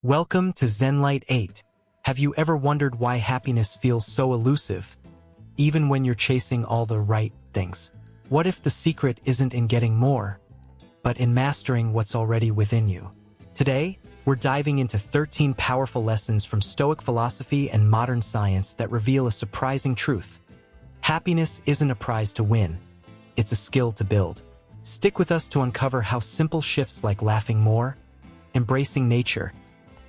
Welcome to ZenLight 8. Have you ever wondered why happiness feels so elusive, even when you're chasing all the right things? What if the secret isn't in getting more, but in mastering what's already within you? Today, we're diving into 13 powerful lessons from Stoic philosophy and modern science that reveal a surprising truth. Happiness isn't a prize to win, it's a skill to build. Stick with us to uncover how simple shifts like laughing more, embracing nature,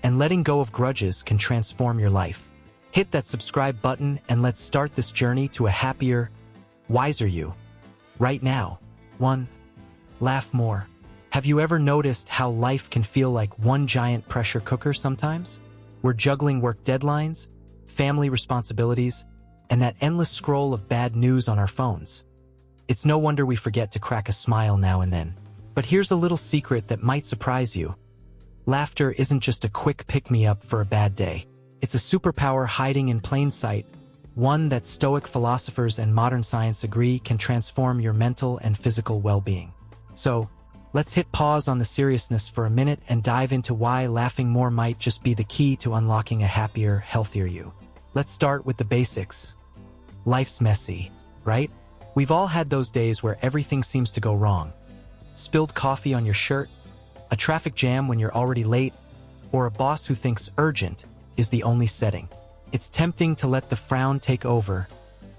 and letting go of grudges can transform your life. Hit that subscribe button and let's start this journey to a happier, wiser you. Right now. 1. Laugh more. Have you ever noticed how life can feel like one giant pressure cooker sometimes? We're juggling work deadlines, family responsibilities, and that endless scroll of bad news on our phones. It's no wonder we forget to crack a smile now and then. But here's a little secret that might surprise you. Laughter isn't just a quick pick-me-up for a bad day. It's a superpower hiding in plain sight, one that Stoic philosophers and modern science agree can transform your mental and physical well-being. So, let's hit pause on the seriousness for a minute and dive into why laughing more might just be the key to unlocking a happier, healthier you. Let's start with the basics. Life's messy, right? We've all had those days where everything seems to go wrong. Spilled coffee on your shirt, a traffic jam when you're already late, or a boss who thinks urgent is the only setting. It's tempting to let the frown take over,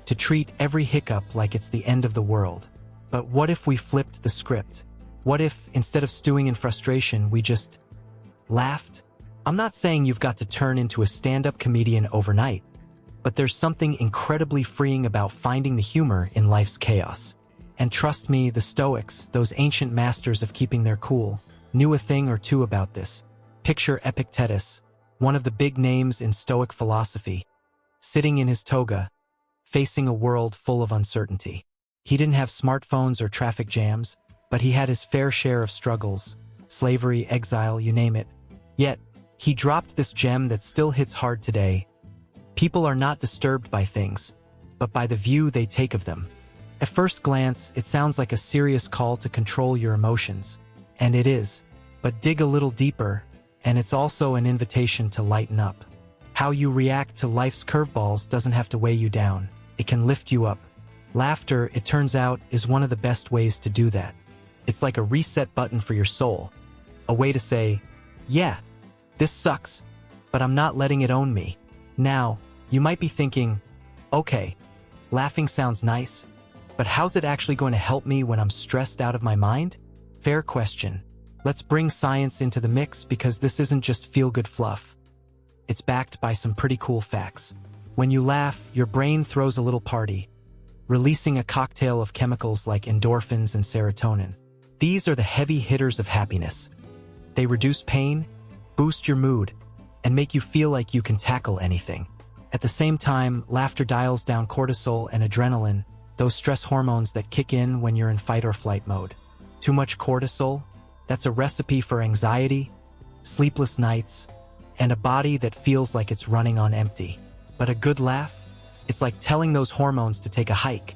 to treat every hiccup like it's the end of the world. But what if we flipped the script? What if, instead of stewing in frustration, we just laughed? I'm not saying you've got to turn into a stand-up comedian overnight, but there's something incredibly freeing about finding the humor in life's chaos. And trust me, the Stoics, those ancient masters of keeping their cool, knew a thing or two about this. Picture Epictetus, one of the big names in Stoic philosophy, sitting in his toga, facing a world full of uncertainty. He didn't have smartphones or traffic jams, but he had his fair share of struggles, slavery, exile, you name it. Yet, he dropped this gem that still hits hard today. People are not disturbed by things, but by the view they take of them. At first glance, it sounds like a serious call to control your emotions. And it is. But dig a little deeper, and it's also an invitation to lighten up. How you react to life's curveballs doesn't have to weigh you down. It can lift you up. Laughter, it turns out, is one of the best ways to do that. It's like a reset button for your soul. A way to say, yeah, this sucks, but I'm not letting it own me. Now, you might be thinking, okay, laughing sounds nice, but how's it actually going to help me when I'm stressed out of my mind? Fair question. Let's bring science into the mix because this isn't just feel-good fluff. It's backed by some pretty cool facts. When you laugh, your brain throws a little party, releasing a cocktail of chemicals like endorphins and serotonin. These are the heavy hitters of happiness. They reduce pain, boost your mood, and make you feel like you can tackle anything. At the same time, laughter dials down cortisol and adrenaline, those stress hormones that kick in when you're in fight or flight mode. Too much cortisol? That's a recipe for anxiety, sleepless nights, and a body that feels like it's running on empty. But a good laugh? It's like telling those hormones to take a hike,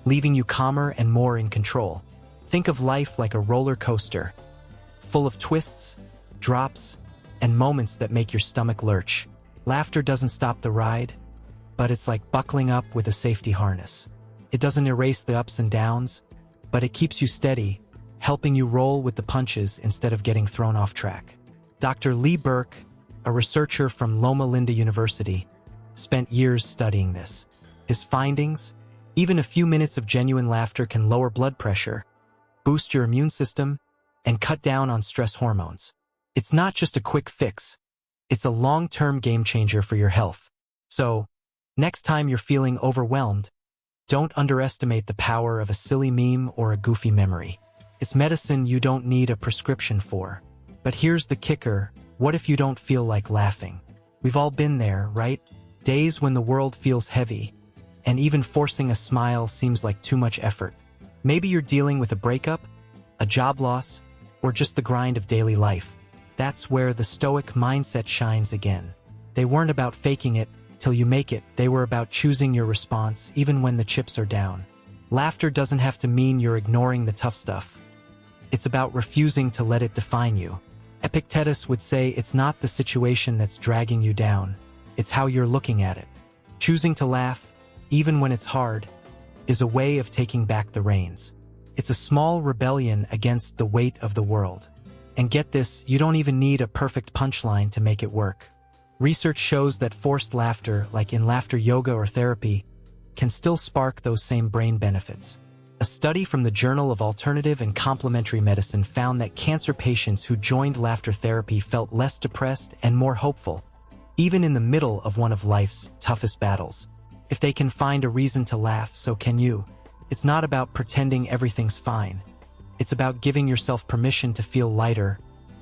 leaving you calmer and more in control. Think of life like a roller coaster, full of twists, drops, and moments that make your stomach lurch. Laughter doesn't stop the ride, but it's like buckling up with a safety harness. It doesn't erase the ups and downs, but it keeps you steady, helping you roll with the punches instead of getting thrown off track. Dr. Lee Burke, a researcher from Loma Linda University, spent years studying this. His findings: even a few minutes of genuine laughter can lower blood pressure, boost your immune system, and cut down on stress hormones. It's not just a quick fix. It's a long-term game changer for your health. So, next time you're feeling overwhelmed, don't underestimate the power of a silly meme or a goofy memory. It's medicine you don't need a prescription for. But here's the kicker: what if you don't feel like laughing? We've all been there, right? Days when the world feels heavy, and even forcing a smile seems like too much effort. Maybe you're dealing with a breakup, a job loss, or just the grind of daily life. That's where the Stoic mindset shines again. They weren't about faking it till you make it. They were about choosing your response even when the chips are down. Laughter doesn't have to mean you're ignoring the tough stuff. It's about refusing to let it define you. Epictetus would say it's not the situation that's dragging you down, it's how you're looking at it. Choosing to laugh, even when it's hard, is a way of taking back the reins. It's a small rebellion against the weight of the world. And get this, you don't even need a perfect punchline to make it work. Research shows that forced laughter, like in laughter yoga or therapy, can still spark those same brain benefits. A study from the Journal of Alternative and Complementary Medicine found that cancer patients who joined laughter therapy felt less depressed and more hopeful, even in the middle of one of life's toughest battles. If they can find a reason to laugh, so can you. It's not about pretending everything's fine. It's about giving yourself permission to feel lighter,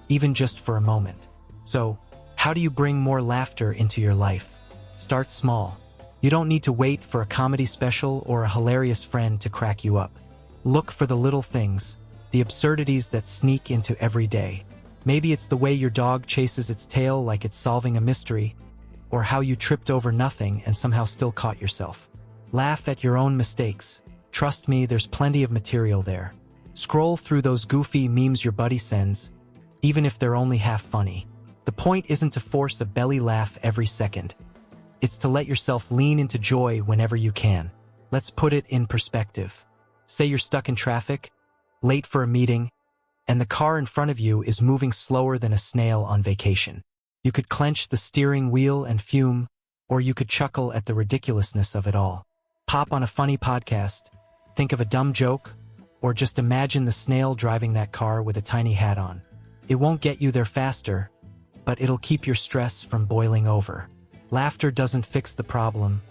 even just for a moment. So, how do you bring more laughter into your life? Start small. You don't need to wait for a comedy special or a hilarious friend to crack you up. Look for the little things, the absurdities that sneak into every day. Maybe it's the way your dog chases its tail like it's solving a mystery, or how you tripped over nothing and somehow still caught yourself. Laugh at your own mistakes. Trust me, there's plenty of material there. Scroll through those goofy memes your buddy sends, even if they're only half funny. The point isn't to force a belly laugh every second. It's to let yourself lean into joy whenever you can. Let's put it in perspective. Say you're stuck in traffic, late for a meeting, and the car in front of you is moving slower than a snail on vacation. You could clench the steering wheel and fume, or you could chuckle at the ridiculousness of it all. Pop on a funny podcast, think of a dumb joke, or just imagine the snail driving that car with a tiny hat on. It won't get you there faster, but it'll keep your stress from boiling over. Laughter doesn't fix the problem,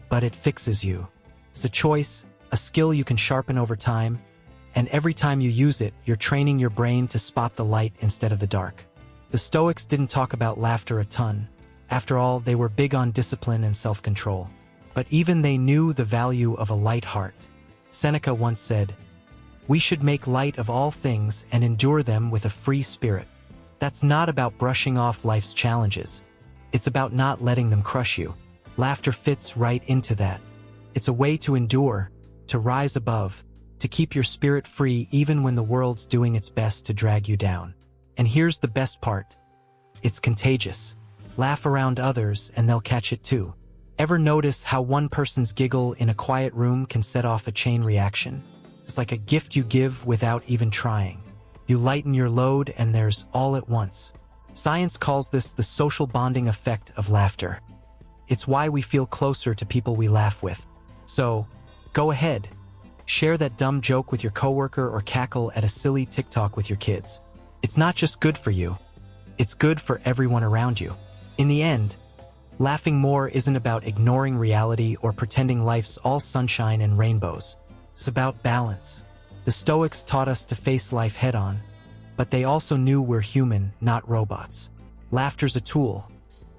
but it fixes you. It's a choice, a skill you can sharpen over time, and every time you use it, you're training your brain to spot the light instead of the dark. The Stoics didn't talk about laughter a ton. After all, they were big on discipline and self-control. But even they knew the value of a light heart. Seneca once said, "We should make light of all things and endure them with a free spirit." That's not about brushing off life's challenges. It's about not letting them crush you. Laughter fits right into that. It's a way to endure, to rise above, to keep your spirit free even when the world's doing its best to drag you down. And here's the best part. It's contagious. Laugh around others and they'll catch it too. Ever notice how one person's giggle in a quiet room can set off a chain reaction? It's like a gift you give without even trying. You lighten your load and there's all at once. Science calls this the social bonding effect of laughter. It's why we feel closer to people we laugh with. So, go ahead. Share that dumb joke with your coworker or cackle at a silly TikTok with your kids. It's not just good for you. It's good for everyone around you. In the end, laughing more isn't about ignoring reality or pretending life's all sunshine and rainbows. It's about balance. The Stoics taught us to face life head-on, but they also knew we're human, not robots. Laughter's a tool,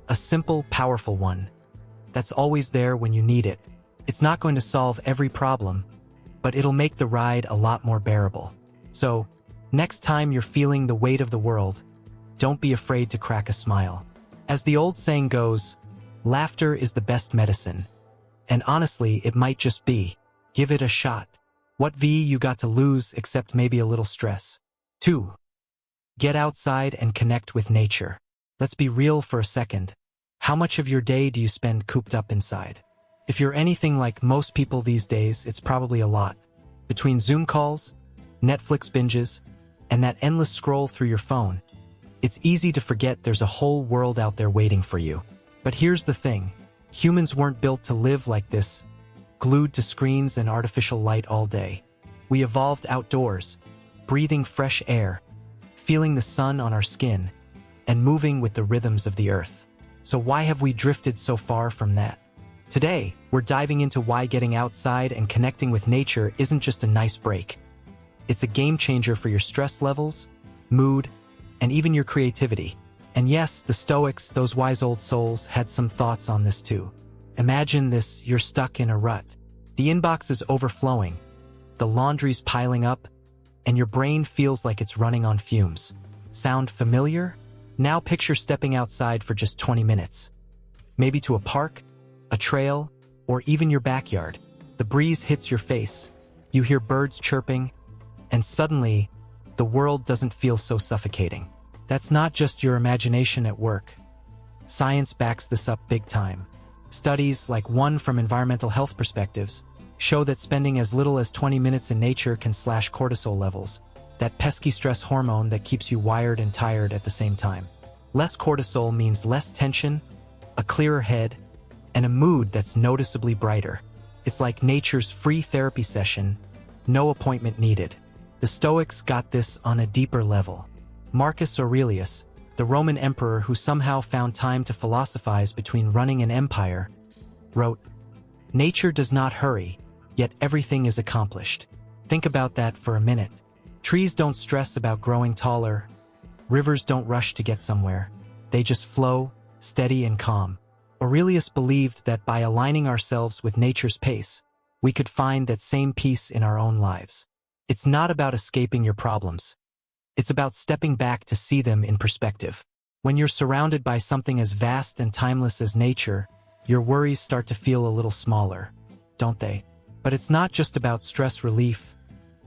a simple, powerful one, that's always there when you need it. It's not going to solve every problem, but it'll make the ride a lot more bearable. So, next time you're feeling the weight of the world, don't be afraid to crack a smile. As the old saying goes, laughter is the best medicine. And honestly, it might just be. Give it a shot. What you got to lose except maybe a little stress? 2. Get outside and connect with nature. Let's be real for a second. How much of your day do you spend cooped up inside? If you're anything like most people these days, it's probably a lot. Between Zoom calls, Netflix binges, and that endless scroll through your phone, it's easy to forget there's a whole world out there waiting for you. But here's the thing. Humans weren't built to live like this, glued to screens and artificial light all day. We evolved outdoors, breathing fresh air, feeling the sun on our skin, and moving with the rhythms of the earth. So why have we drifted so far from that? Today, we're diving into why getting outside and connecting with nature isn't just a nice break. It's a game changer for your stress levels, mood, and even your creativity. And yes, the Stoics, those wise old souls, had some thoughts on this too. Imagine this, you're stuck in a rut. The inbox is overflowing, the laundry's piling up, and your brain feels like it's running on fumes. Sound familiar? Now picture stepping outside for just 20 minutes. Maybe to a park, a trail, or even your backyard. The breeze hits your face, you hear birds chirping, and suddenly, the world doesn't feel so suffocating. That's not just your imagination at work. Science backs this up big time. Studies, like one from environmental health perspectives, show that spending as little as 20 minutes in nature can slash cortisol levels, that pesky stress hormone that keeps you wired and tired at the same time. Less cortisol means less tension, a clearer head, and a mood that's noticeably brighter. It's like nature's free therapy session, no appointment needed. The Stoics got this on a deeper level. Marcus Aurelius, the Roman emperor who somehow found time to philosophize between running an empire, wrote, "Nature does not hurry, yet everything is accomplished." Think about that for a minute. Trees don't stress about growing taller. Rivers don't rush to get somewhere. They just flow, steady and calm. Aurelius believed that by aligning ourselves with nature's pace, we could find that same peace in our own lives. It's not about escaping your problems. It's about stepping back to see them in perspective. When you're surrounded by something as vast and timeless as nature, your worries start to feel a little smaller, don't they? But it's not just about stress relief.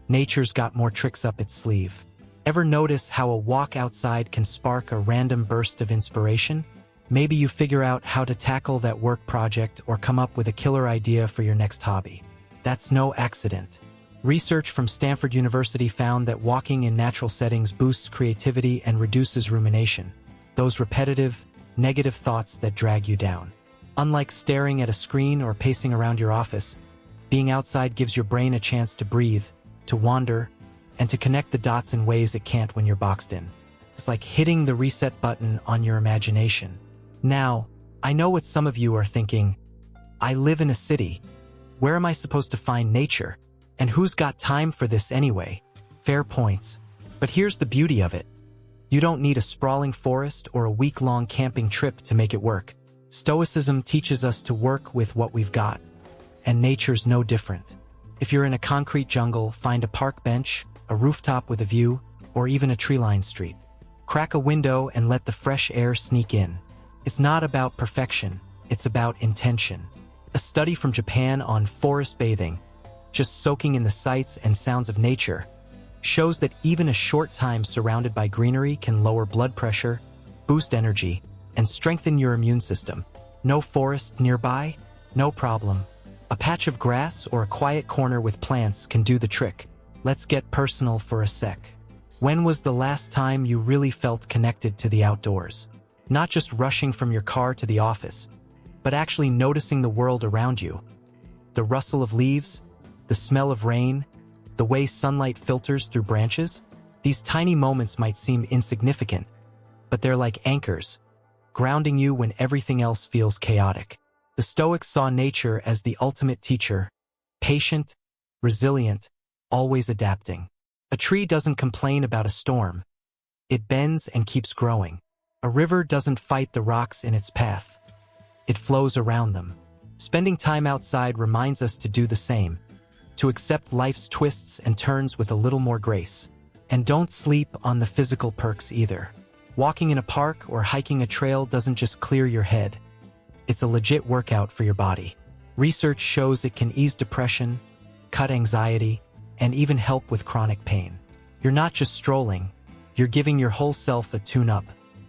Nature's got more tricks up its sleeve. Ever notice how a walk outside can spark a random burst of inspiration? Maybe you figure out how to tackle that work project or come up with a killer idea for your next hobby. That's no accident. Research from Stanford University found that walking in natural settings boosts creativity and reduces rumination, those repetitive, negative thoughts that drag you down. Unlike staring at a screen or pacing around your office, being outside gives your brain a chance to breathe, to wander, and to connect the dots in ways it can't when you're boxed in. It's like hitting the reset button on your imagination. Now, I know what some of you are thinking. I live in a city. Where am I supposed to find nature? And who's got time for this anyway? Fair points. But here's the beauty of it. You don't need a sprawling forest or a week-long camping trip to make it work. Stoicism teaches us to work with what we've got. And nature's no different. If you're in a concrete jungle, find a park bench, a rooftop with a view, or even a tree-lined street. Crack a window and let the fresh air sneak in. It's not about perfection, it's about intention. A study from Japan on forest bathing, just soaking in the sights and sounds of nature, shows that even a short time surrounded by greenery can lower blood pressure, boost energy, and strengthen your immune system. No forest nearby? No problem. A patch of grass or a quiet corner with plants can do the trick. Let's get personal for a sec. When was the last time you really felt connected to the outdoors? Not just rushing from your car to the office, but actually noticing the world around you. The rustle of leaves, the smell of rain, the way sunlight filters through branches. These tiny moments might seem insignificant, but they're like anchors, grounding you when everything else feels chaotic. The Stoics saw nature as the ultimate teacher, patient, resilient, always adapting. A tree doesn't complain about a storm. It bends and keeps growing. A river doesn't fight the rocks in its path. It flows around them. Spending time outside reminds us to do the same, to accept life's twists and turns with a little more grace. And don't sleep on the physical perks either. Walking in a park or hiking a trail doesn't just clear your head. It's a legit workout for your body. Research shows it can ease depression, cut anxiety, and even help with chronic pain. You're not just strolling, you're giving your whole self a tune-up.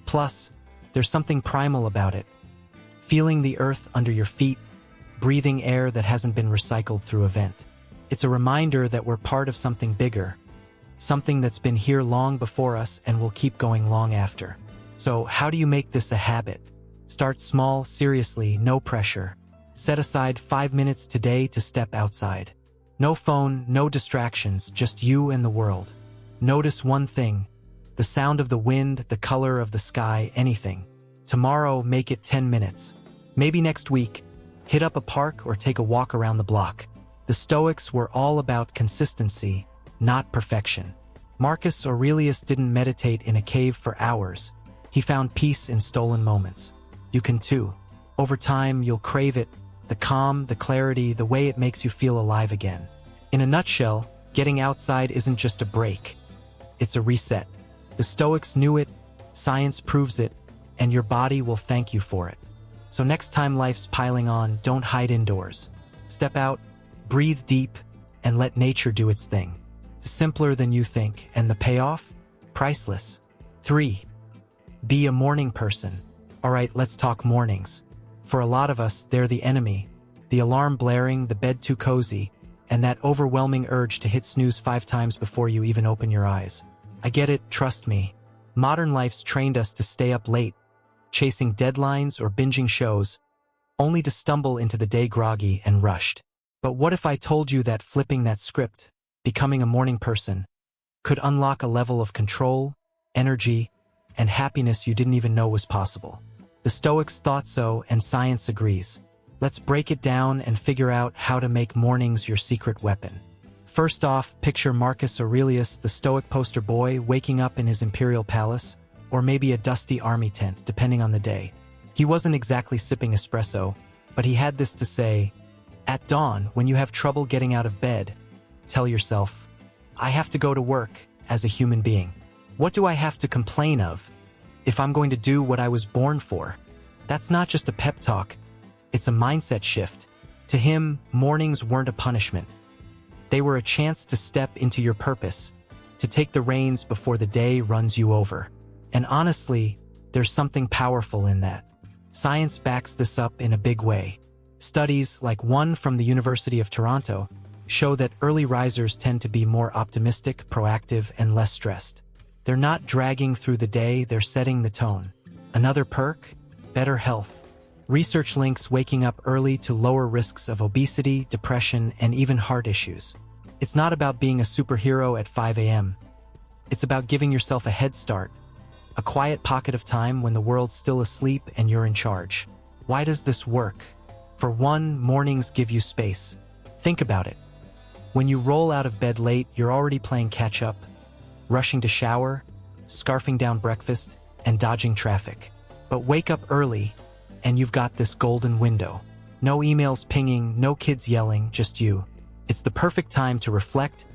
Plus, there's something primal about it. Feeling the earth under your feet, breathing air that hasn't been recycled through a vent. It's a reminder that we're part of something bigger, something that's been here long before us and will keep going long after. So how do you make this a habit? Start small, seriously, no pressure. Set aside 5 minutes today to step outside. No phone, no distractions, just you and the world. Notice one thing, the sound of the wind, the color of the sky, anything. Tomorrow, make it 10 minutes. Maybe next week, hit up a park or take a walk around the block. The Stoics were all about consistency, not perfection. Marcus Aurelius didn't meditate in a cave for hours. He found peace in stolen moments. You can too. Over time, you'll crave it, the calm, the clarity, the way it makes you feel alive again. In a nutshell, getting outside isn't just a break. It's a reset. The Stoics knew it, science proves it, and your body will thank you for it. So next time life's piling on, don't hide indoors. Step out, breathe deep, and let nature do its thing. It's simpler than you think, and the payoff? Priceless. 3. Be a morning person. Alright, let's talk mornings. For a lot of us, they're the enemy. The alarm blaring, the bed too cozy, and that overwhelming urge to hit snooze 5 times before you even open your eyes. I get it, trust me. Modern life's trained us to stay up late, chasing deadlines or binging shows, only to stumble into the day groggy and rushed. But what if I told you that flipping that script, becoming a morning person, could unlock a level of control, energy, and happiness you didn't even know was possible? The Stoics thought so, and science agrees. Let's break it down and figure out how to make mornings your secret weapon. First off, picture Marcus Aurelius, the Stoic poster boy, waking up in his imperial palace, or maybe a dusty army tent, depending on the day. He wasn't exactly sipping espresso, but he had this to say: at dawn, when you have trouble getting out of bed, tell yourself, I have to go to work as a human being. What do I have to complain of if I'm going to do what I was born for? That's not just a pep talk, it's a mindset shift. To him, mornings weren't a punishment. They were a chance to step into your purpose, to take the reins before the day runs you over. And honestly, there's something powerful in that. Science backs this up in a big way. Studies, like one from the University of Toronto, show that early risers tend to be more optimistic, proactive, and less stressed. They're not dragging through the day, they're setting the tone. Another perk? Better health. Research links waking up early to lower risks of obesity, depression, and even heart issues. It's not about being a superhero at 5 a.m. It's about giving yourself a head start, a quiet pocket of time when the world's still asleep and you're in charge. Why does this work? For one, mornings give you space. Think about it. When you roll out of bed late, you're already playing catch-up, rushing to shower, scarfing down breakfast, and dodging traffic. But wake up early, and you've got this golden window. No emails pinging, no kids yelling, just you. It's the perfect time to reflect,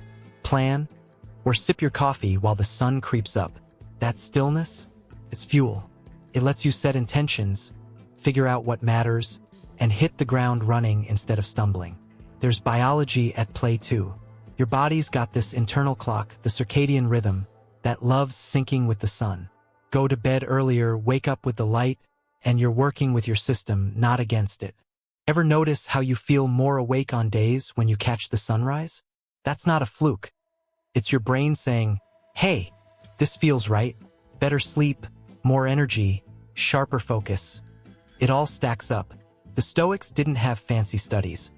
plan, or sip your coffee while the sun creeps up. That stillness? It's fuel. It lets you set intentions, figure out what matters, and hit the ground running instead of stumbling. There's biology at play too. Your body's got this internal clock, the circadian rhythm, that loves syncing with the sun. Go to bed earlier, wake up with the light, and you're working with your system, not against it. Ever notice how you feel more awake on days when you catch the sunrise? That's not a fluke. It's your brain saying, hey, this feels right. Better sleep, more energy, sharper focus. It all stacks up. The Stoics didn't have fancy studies,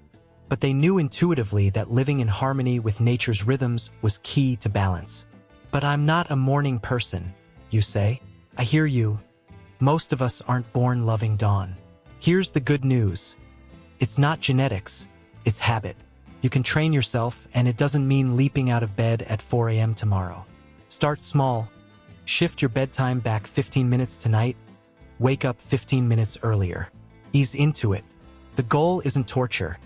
but they knew intuitively that living in harmony with nature's rhythms was key to balance. But I'm not a morning person, you say. I hear you. Most of us aren't born loving dawn. Here's the good news. It's not genetics, it's habit. You can train yourself, and it doesn't mean leaping out of bed at 4 a.m. tomorrow. Start small. Shift your bedtime back 15 minutes tonight. Wake up 15 minutes earlier. Ease into it. The goal isn't torture.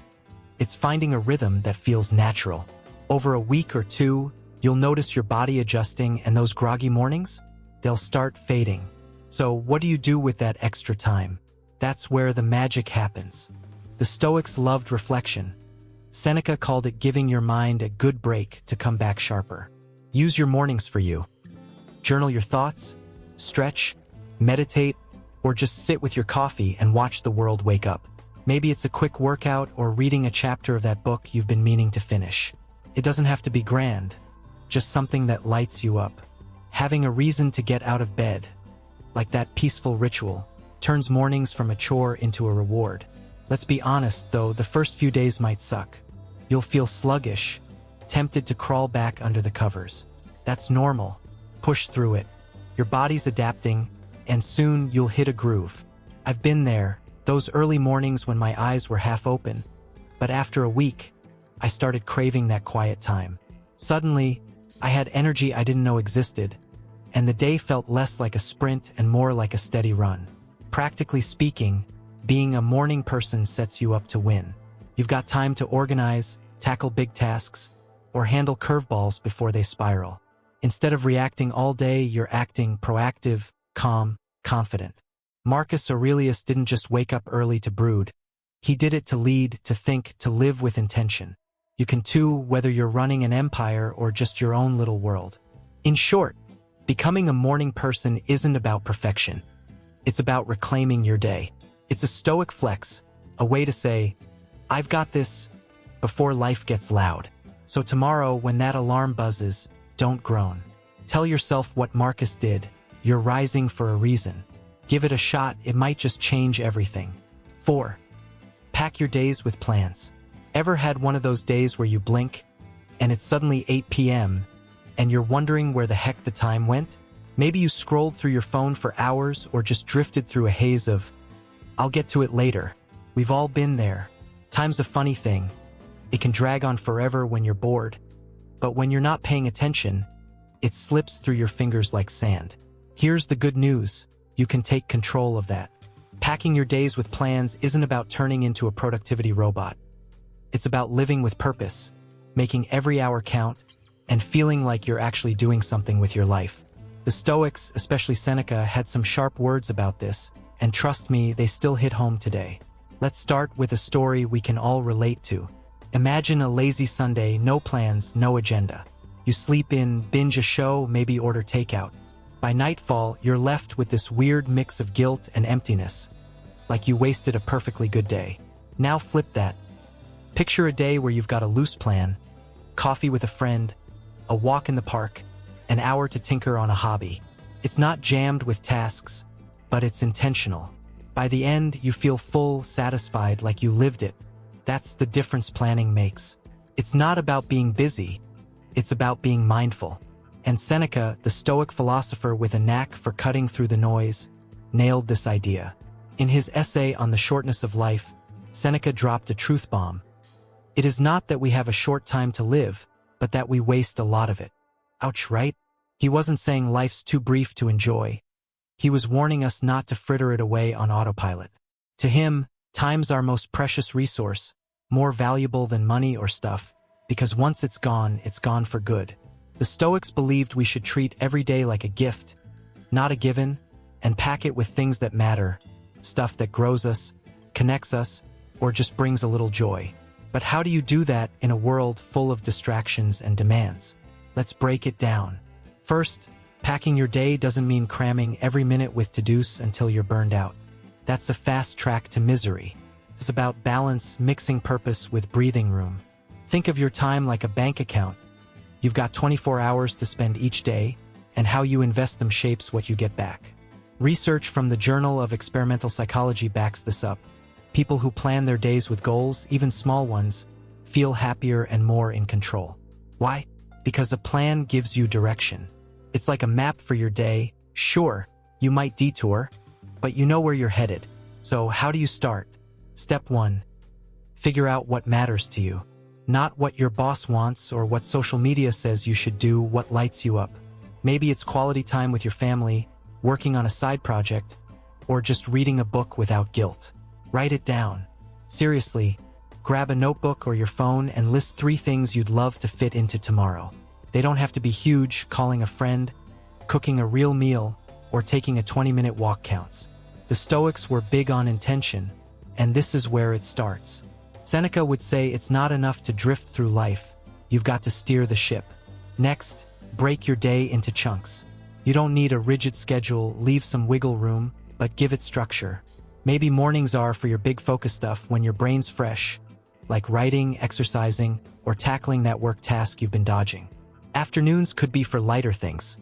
It's finding a rhythm that feels natural. Over a week or two, you'll notice your body adjusting, and those groggy mornings, they'll start fading. So what do you do with that extra time? That's where the magic happens. The Stoics loved reflection. Seneca called it giving your mind a good break to come back sharper. Use your mornings for you. Journal your thoughts, stretch, meditate, or just sit with your coffee and watch the world wake up. Maybe it's a quick workout or reading a chapter of that book you've been meaning to finish. It doesn't have to be grand, just something that lights you up. Having a reason to get out of bed, like that peaceful ritual, turns mornings from a chore into a reward. Let's be honest though, the first few days might suck. You'll feel sluggish, tempted to crawl back under the covers. That's normal. Push through it. Your body's adapting, and soon you'll hit a groove. I've been there, those early mornings when my eyes were half open. But after a week, I started craving that quiet time. Suddenly, I had energy I didn't know existed, and the day felt less like a sprint and more like a steady run. Practically speaking, being a morning person sets you up to win. You've got time to organize, tackle big tasks, or handle curveballs before they spiral. Instead of reacting all day, you're acting proactive, calm, confident. Marcus Aurelius didn't just wake up early to brood. He did it to lead, to think, to live with intention. You can too, whether you're running an empire or just your own little world. In short, Becoming a morning person isn't about perfection. It's about reclaiming your day. It's a stoic flex, a way to say, I've got this, before life gets loud. So tomorrow, when that alarm buzzes, don't groan. Tell yourself what Marcus did. You're rising for a reason. Give it a shot, it might just change everything. 4. Pack your days with plans. Ever had one of those days where you blink, and it's suddenly 8 p.m., and you're wondering where the heck the time went? Maybe you scrolled through your phone for hours or just drifted through a haze of, I'll get to it later. We've all been there. Time's a funny thing. It can drag on forever when you're bored. But when you're not paying attention, it slips through your fingers like sand. Here's the good news. You can take control of that. Packing your days with plans isn't about turning into a productivity robot. It's about living with purpose, making every hour count, and feeling like you're actually doing something with your life. The Stoics, especially Seneca, had some sharp words about this, and trust me, they still hit home today. Let's start with a story we can all relate to. Imagine a lazy Sunday, no plans, no agenda. You sleep in, binge a show, maybe order takeout. By nightfall, you're left with this weird mix of guilt and emptiness, like you wasted a perfectly good day. Now flip that. Picture a day where you've got a loose plan, coffee with a friend, a walk in the park, an hour to tinker on a hobby. It's not jammed with tasks, but it's intentional. By the end, you feel full, satisfied, like you lived it. That's the difference planning makes. It's not about being busy, it's about being mindful. And Seneca, the Stoic philosopher with a knack for cutting through the noise, nailed this idea. In his essay on the shortness of life, Seneca dropped a truth bomb. It is not that we have a short time to live, but that we waste a lot of it. Ouch, right? He wasn't saying life's too brief to enjoy. He was warning us not to fritter it away on autopilot. To him, time's our most precious resource, more valuable than money or stuff, because once it's gone for good. The Stoics believed we should treat every day like a gift, not a given, and pack it with things that matter, stuff that grows us, connects us, or just brings a little joy. But how do you do that in a world full of distractions and demands? Let's break it down. First, packing your day doesn't mean cramming every minute with to-dos until you're burned out. That's a fast track to misery. It's about balance, mixing purpose with breathing room. Think of your time like a bank account. You've got 24 hours to spend each day, and how you invest them shapes what you get back. Research from the Journal of Experimental Psychology backs this up. People who plan their days with goals, even small ones, feel happier and more in control. Why? Because a plan gives you direction. It's like a map for your day. Sure, you might detour, but you know where you're headed. So how do you start? Step 1. Figure out what matters to you. Not what your boss wants or what social media says you should do, what lights you up. Maybe it's quality time with your family, working on a side project, or just reading a book without guilt. Write it down. Seriously, grab a notebook or your phone and list 3 things you'd love to fit into tomorrow. They don't have to be huge. Calling a friend, cooking a real meal, or taking a 20-minute walk counts. The Stoics were big on intention, and this is where it starts. Seneca would say it's not enough to drift through life, you've got to steer the ship. Next, break your day into chunks. You don't need a rigid schedule, leave some wiggle room, but give it structure. Maybe mornings are for your big focus stuff when your brain's fresh, like writing, exercising, or tackling that work task you've been dodging. Afternoons could be for lighter things,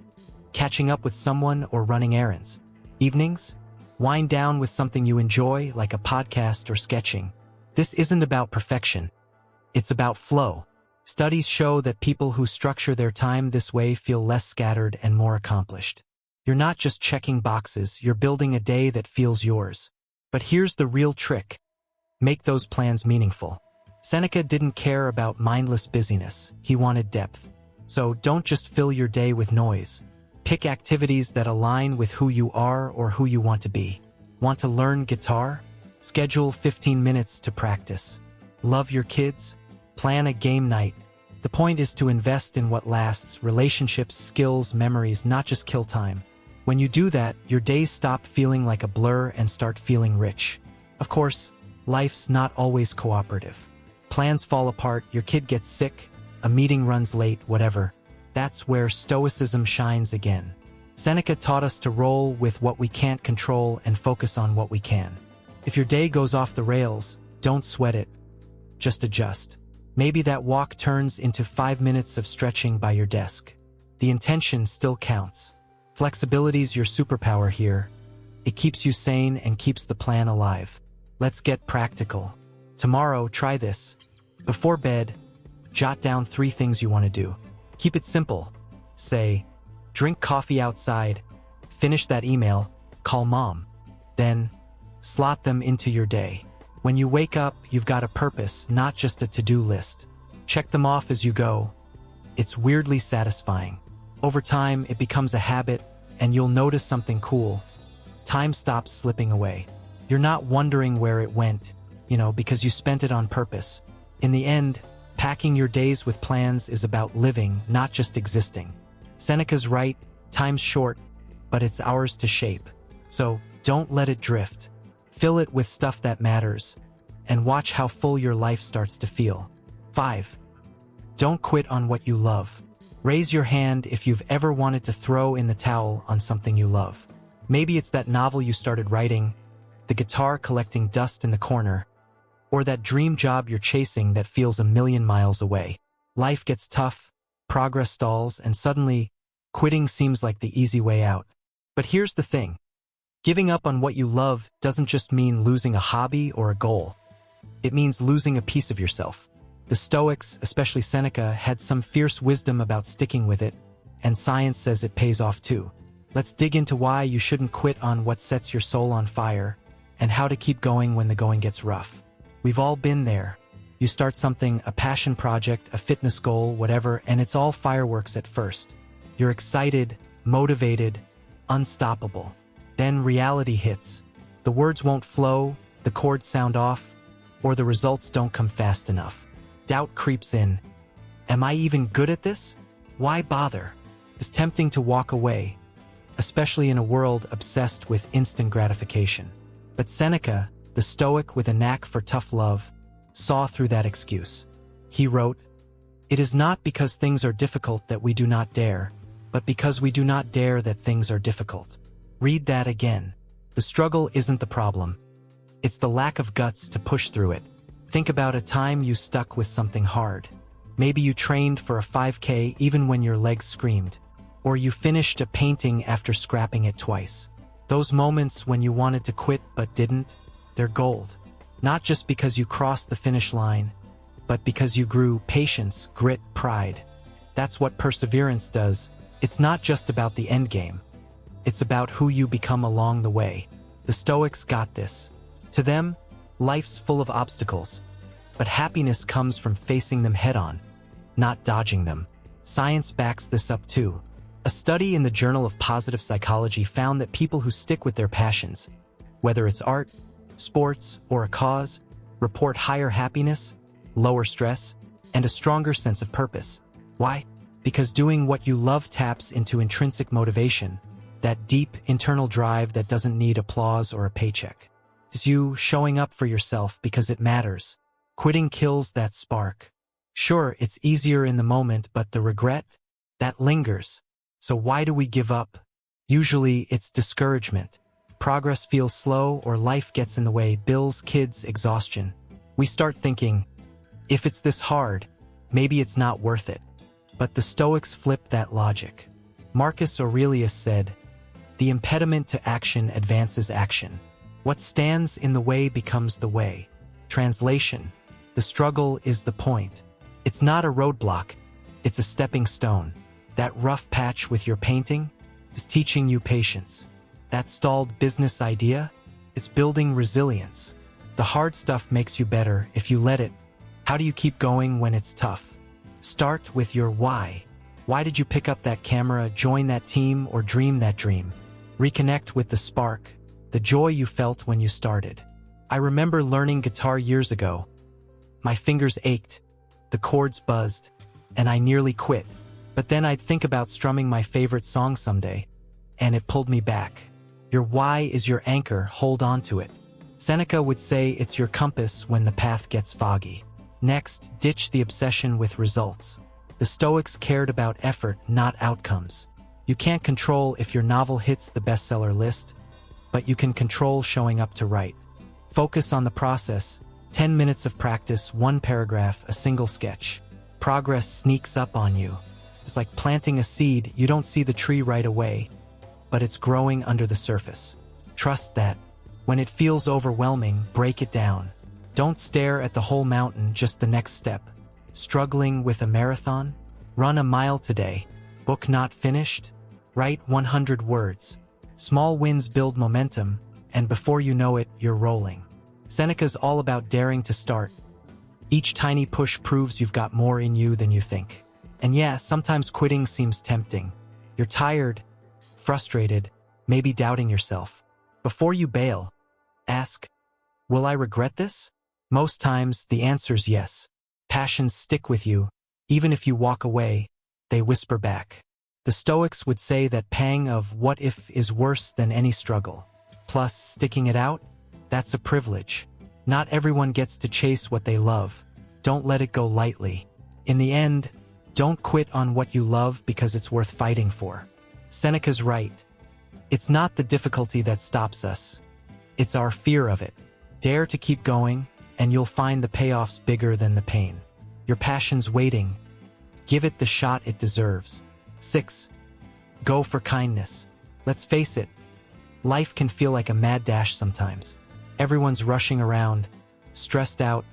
catching up with someone or running errands. Evenings? Wind down with something you enjoy, like a podcast or sketching. This isn't about perfection. It's about flow. Studies show that people who structure their time this way feel less scattered and more accomplished. You're not just checking boxes, you're building a day that feels yours. But here's the real trick. Make those plans meaningful. Seneca didn't care about mindless busyness. He wanted depth. So don't just fill your day with noise. Pick activities that align with who you are or who you want to be. Want to learn guitar? Schedule 15 minutes to practice. Love your kids? Plan a game night. The point is to invest in what lasts, relationships, skills, memories, not just kill time. When you do that, your days stop feeling like a blur and start feeling rich. Of course, life's not always cooperative. Plans fall apart, your kid gets sick, a meeting runs late, whatever. That's where Stoicism shines again. Seneca taught us to roll with what we can't control and focus on what we can. If your day goes off the rails, don't sweat it. Just adjust. Maybe that walk turns into 5 minutes of stretching by your desk. The intention still counts. Flexibility's your superpower here. It keeps you sane and keeps the plan alive. Let's get practical. Tomorrow, try this. Before bed, jot down 3 things you want to do. Keep it simple. Say, drink coffee outside, finish that email, call mom. Then, slot them into your day. When you wake up, you've got a purpose, not just a to-do list. Check them off as you go. It's weirdly satisfying. Over time, it becomes a habit, and you'll notice something cool. Time stops slipping away. You're not wondering where it went, because you spent it on purpose. In the end, packing your days with plans is about living, not just existing. Seneca's right, time's short, but it's ours to shape. So, don't let it drift. Fill it with stuff that matters, and watch how full your life starts to feel. 5. Don't quit on what you love. Raise your hand if you've ever wanted to throw in the towel on something you love. Maybe it's that novel you started writing, the guitar collecting dust in the corner, or that dream job you're chasing that feels a million miles away. Life gets tough, progress stalls, and suddenly, quitting seems like the easy way out. But here's the thing. Giving up on what you love doesn't just mean losing a hobby or a goal. It means losing a piece of yourself. The Stoics, especially Seneca, had some fierce wisdom about sticking with it, and science says it pays off too. Let's dig into why you shouldn't quit on what sets your soul on fire, and how to keep going when the going gets rough. We've all been there. You start something, a passion project, a fitness goal, whatever, and it's all fireworks at first. You're excited, motivated, unstoppable. Then reality hits. The words won't flow, the chords sound off, or the results don't come fast enough. Doubt creeps in. Am I even good at this? Why bother? It's tempting to walk away, especially in a world obsessed with instant gratification. But Seneca, the Stoic with a knack for tough love, saw through that excuse. He wrote, "It is not because things are difficult that we do not dare, but because we do not dare that things are difficult." Read that again. The struggle isn't the problem. It's the lack of guts to push through it. Think about a time you stuck with something hard. Maybe you trained for a 5K even when your legs screamed, or you finished a painting after scrapping it twice. Those moments when you wanted to quit but didn't, they're gold. Not just because you crossed the finish line, but because you grew patience, grit, pride. That's what perseverance does. It's not just about the end game. It's about who you become along the way. The Stoics got this. To them, life's full of obstacles, but happiness comes from facing them head-on, not dodging them. Science backs this up too. A study in the Journal of Positive Psychology found that people who stick with their passions, whether it's art, sports, or a cause, report higher happiness, lower stress, and a stronger sense of purpose. Why? Because doing what you love taps into intrinsic motivation, that deep internal drive that doesn't need applause or a paycheck. It's you showing up for yourself because it matters. Quitting kills that spark. Sure, it's easier in the moment, but the regret? That lingers. So why do we give up? Usually, it's discouragement. Progress feels slow or life gets in the way, bills, kids, exhaustion. We start thinking, if it's this hard, maybe it's not worth it. But the Stoics flipped that logic. Marcus Aurelius said, "The impediment to action advances action. What stands in the way becomes the way." Translation: the struggle is the point. It's not a roadblock, it's a stepping stone. That rough patch with your painting is teaching you patience. That stalled business idea is building resilience. The hard stuff makes you better if you let it. How do you keep going when it's tough? Start with your why. Why did you pick up that camera, join that team, or dream that dream? Reconnect with the spark, the joy you felt when you started. I remember learning guitar years ago. My fingers ached, the chords buzzed, and I nearly quit. But then I'd think about strumming my favorite song someday, and it pulled me back. Your why is your anchor, hold on to it. Seneca would say it's your compass when the path gets foggy. Next, ditch the obsession with results. The Stoics cared about effort, not outcomes. You can't control if your novel hits the bestseller list, but you can control showing up to write. Focus on the process. 10 minutes of practice, 1 paragraph, a single sketch. Progress sneaks up on you. It's like planting a seed. You don't see the tree right away, but it's growing under the surface. Trust that. When it feels overwhelming, break it down. Don't stare at the whole mountain, just the next step. Struggling with a marathon? Run a mile today. Book not finished? Write 100 words. Small wins build momentum, and before you know it, you're rolling. Seneca's all about daring to start. Each tiny push proves you've got more in you than you think. And yeah, sometimes quitting seems tempting. You're tired, frustrated, maybe doubting yourself. Before you bail, ask, will I regret this? Most times, the answer's yes. Passions stick with you. Even if you walk away, they whisper back. The Stoics would say that pang of what if is worse than any struggle. Plus, sticking it out? That's a privilege. Not everyone gets to chase what they love. Don't let it go lightly. In the end, don't quit on what you love because it's worth fighting for. Seneca's right. It's not the difficulty that stops us. It's our fear of it. Dare to keep going, and you'll find the payoff's bigger than the pain. Your passion's waiting. Give it the shot it deserves. 6. Go for kindness. Let's face it, life can feel like a mad dash sometimes. Everyone's rushing around, stressed out,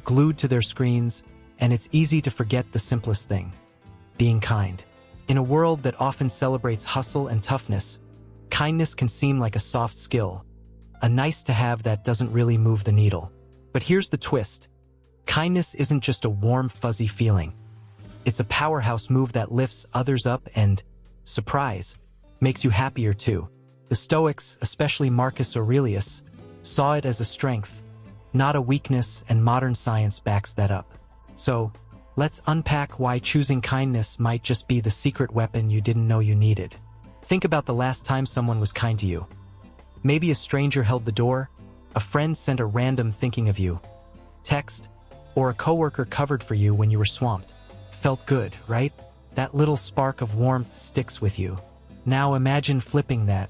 glued to their screens, and it's easy to forget the simplest thing: being kind. In a world that often celebrates hustle and toughness, kindness can seem like a soft skill, a nice-to-have that doesn't really move the needle. But here's the twist. Kindness isn't just a warm, fuzzy feeling. It's a powerhouse move that lifts others up and, surprise, makes you happier too. The Stoics, especially Marcus Aurelius, saw it as a strength, not a weakness, and modern science backs that up. So, let's unpack why choosing kindness might just be the secret weapon you didn't know you needed. Think about the last time someone was kind to you. Maybe a stranger held the door, a friend sent a random thinking of you text, or a coworker covered for you when you were swamped. Felt good, right? That little spark of warmth sticks with you. Now imagine flipping that,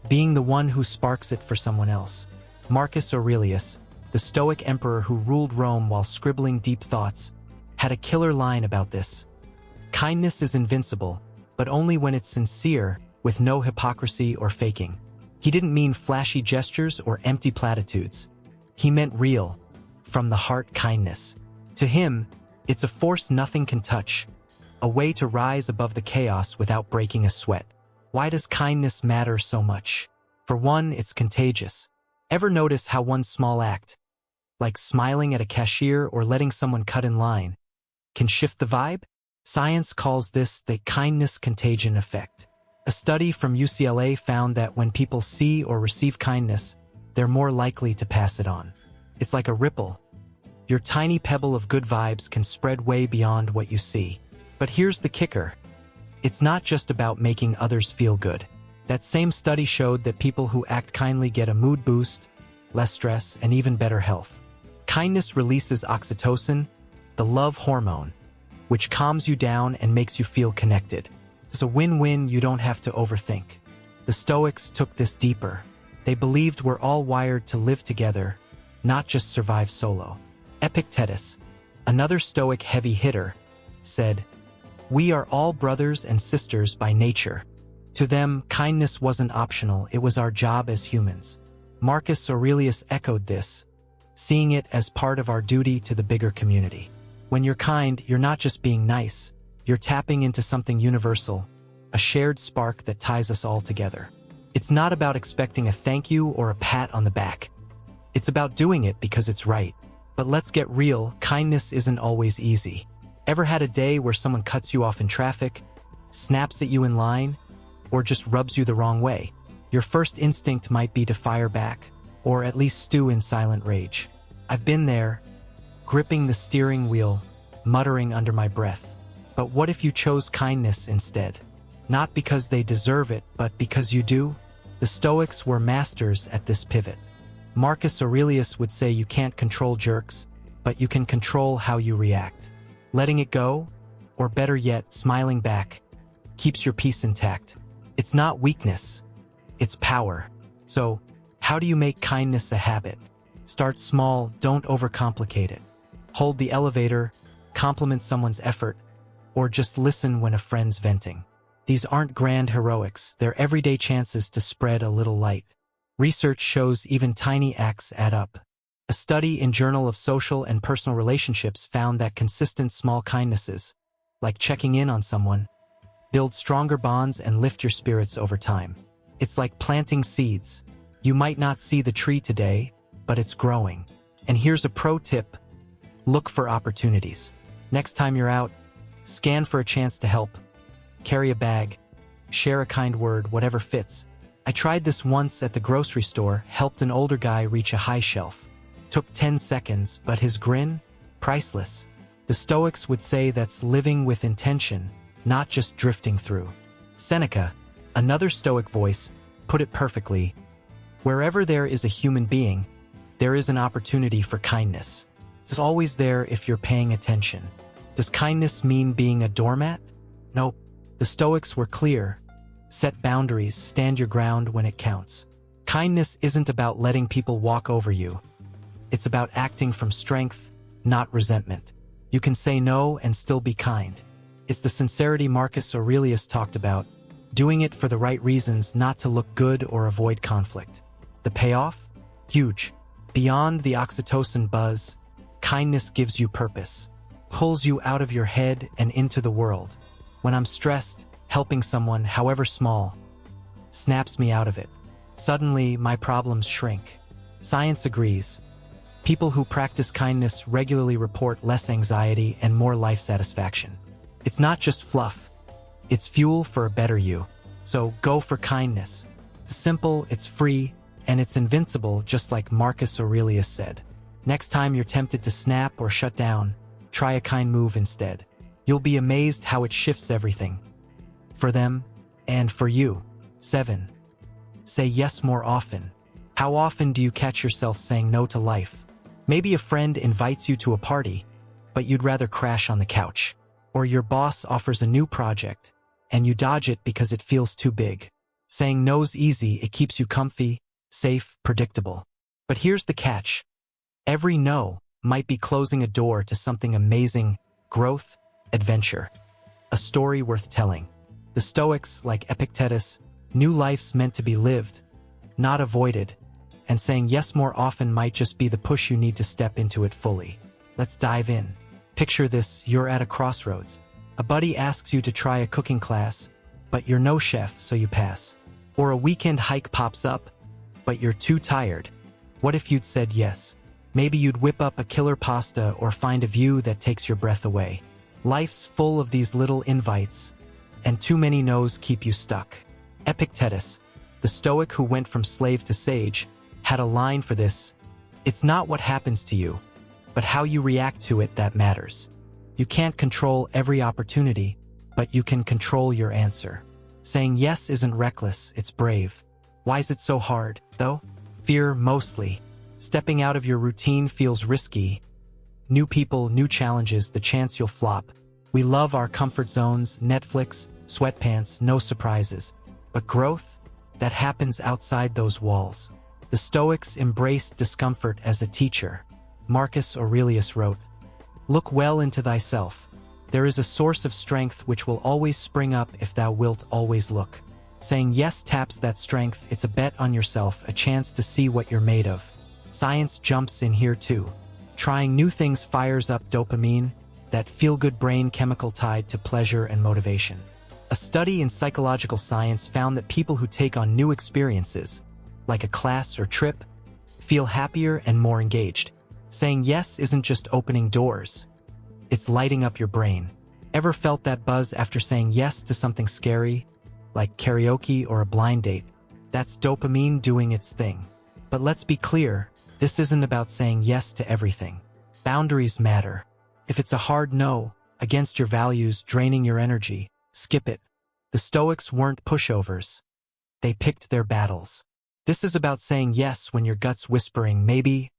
being the one who sparks it for someone else. Marcus Aurelius, the Stoic emperor who ruled Rome while scribbling deep thoughts, had a killer line about this. Kindness is invincible, but only when it's sincere, with no hypocrisy or faking. He didn't mean flashy gestures or empty platitudes. He meant real, from the heart kindness. To him, it's a force nothing can touch, a way to rise above the chaos without breaking a sweat. Why does kindness matter so much? For one, it's contagious. Ever notice how one small act, like smiling at a cashier or letting someone cut in line, can shift the vibe? Science calls this the kindness contagion effect. A study from UCLA found that when people see or receive kindness, they're more likely to pass it on. It's like a ripple. Your tiny pebble of good vibes can spread way beyond what you see. But here's the kicker. It's not just about making others feel good. That same study showed that people who act kindly get a mood boost, less stress, and even better health. Kindness releases oxytocin, the love hormone, which calms you down and makes you feel connected. It's a win-win you don't have to overthink. The Stoics took this deeper. They believed we're all wired to live together, not just survive solo. Epictetus, another Stoic heavy hitter, said, "We are all brothers and sisters by nature." To them, kindness wasn't optional, it was our job as humans. Marcus Aurelius echoed this, seeing it as part of our duty to the bigger community. When you're kind, you're not just being nice, you're tapping into something universal, a shared spark that ties us all together. It's not about expecting a thank you or a pat on the back. It's about doing it because it's right. But let's get real, kindness isn't always easy. Ever had a day where someone cuts you off in traffic, snaps at you in line, or just rubs you the wrong way? Your first instinct might be to fire back, or at least stew in silent rage. I've been there, gripping the steering wheel, muttering under my breath. But what if you chose kindness instead? Not because they deserve it, but because you do? The Stoics were masters at this pivot. Marcus Aurelius would say you can't control jerks, but you can control how you react. Letting it go, or better yet, smiling back, keeps your peace intact. It's not weakness, it's power. So, how do you make kindness a habit? Start small, don't overcomplicate it. Hold the elevator, compliment someone's effort, or just listen when a friend's venting. These aren't grand heroics, they're everyday chances to spread a little light. Research shows even tiny acts add up. A study in Journal of Social and Personal Relationships found that consistent small kindnesses, like checking in on someone, build stronger bonds and lift your spirits over time. It's like planting seeds. You might not see the tree today, but it's growing. And here's a pro tip: look for opportunities. Next time you're out, scan for a chance to help. Carry a bag, share a kind word, whatever fits. I tried this once at the grocery store, helped an older guy reach a high shelf. Took 10 seconds, but his grin? Priceless. The Stoics would say that's living with intention, not just drifting through. Seneca, another Stoic voice, put it perfectly: wherever there is a human being, there is an opportunity for kindness. It's always there if you're paying attention. Does kindness mean being a doormat? Nope. The Stoics were clear. Set boundaries, stand your ground when it counts. Kindness isn't about letting people walk over you. It's about acting from strength, not resentment. You can say no and still be kind. It's the sincerity Marcus Aurelius talked about, doing it for the right reasons, not to look good or avoid conflict. The payoff? Huge. Beyond the oxytocin buzz, kindness gives you purpose, pulls you out of your head and into the world. When I'm stressed, helping someone, however small, snaps me out of it. Suddenly, my problems shrink. Science agrees. People who practice kindness regularly report less anxiety and more life satisfaction. It's not just fluff. It's fuel for a better you. So go for kindness. It's simple, it's free, and it's invincible, just like Marcus Aurelius said. Next time you're tempted to snap or shut down, try a kind move instead. You'll be amazed how it shifts everything. For them, and for you. 7. Say yes more often. How often do you catch yourself saying no to life? Maybe a friend invites you to a party, but you'd rather crash on the couch. Or your boss offers a new project, and you dodge it because it feels too big. Saying no's easy, it keeps you comfy, safe, predictable. But here's the catch. Every no might be closing a door to something amazing: growth, adventure, a story worth telling. The Stoics, like Epictetus, knew life's meant to be lived, not avoided, and saying yes more often might just be the push you need to step into it fully. Let's dive in. Picture this: you're at a crossroads. A buddy asks you to try a cooking class, but you're no chef, so you pass. Or a weekend hike pops up, but you're too tired. What if you'd said yes? Maybe you'd whip up a killer pasta or find a view that takes your breath away. Life's full of these little invites, and too many no's keep you stuck. Epictetus, the Stoic who went from slave to sage, had a line for this: it's not what happens to you, but how you react to it that matters. You can't control every opportunity, but you can control your answer. Saying yes isn't reckless, it's brave. Why is it so hard, though? Fear, mostly. Stepping out of your routine feels risky. New people, new challenges, the chance you'll flop. We love our comfort zones, Netflix, sweatpants, no surprises. But growth? That happens outside those walls. The Stoics embraced discomfort as a teacher. Marcus Aurelius wrote, "Look well into thyself. There is a source of strength which will always spring up if thou wilt always look." Saying yes taps that strength. It's a bet on yourself, a chance to see what you're made of. Science jumps in here too. Trying new things fires up dopamine, that feel-good brain chemical tied to pleasure and motivation. A study in psychological science found that people who take on new experiences, like a class or trip, feel happier and more engaged. Saying yes isn't just opening doors. It's lighting up your brain. Ever felt that buzz after saying yes to something scary, like karaoke or a blind date? That's dopamine doing its thing. But let's be clear, this isn't about saying yes to everything. Boundaries matter. If it's a hard no, against your values, draining your energy, skip it. The Stoics weren't pushovers. They picked their battles. This is about saying yes when your gut's whispering maybe,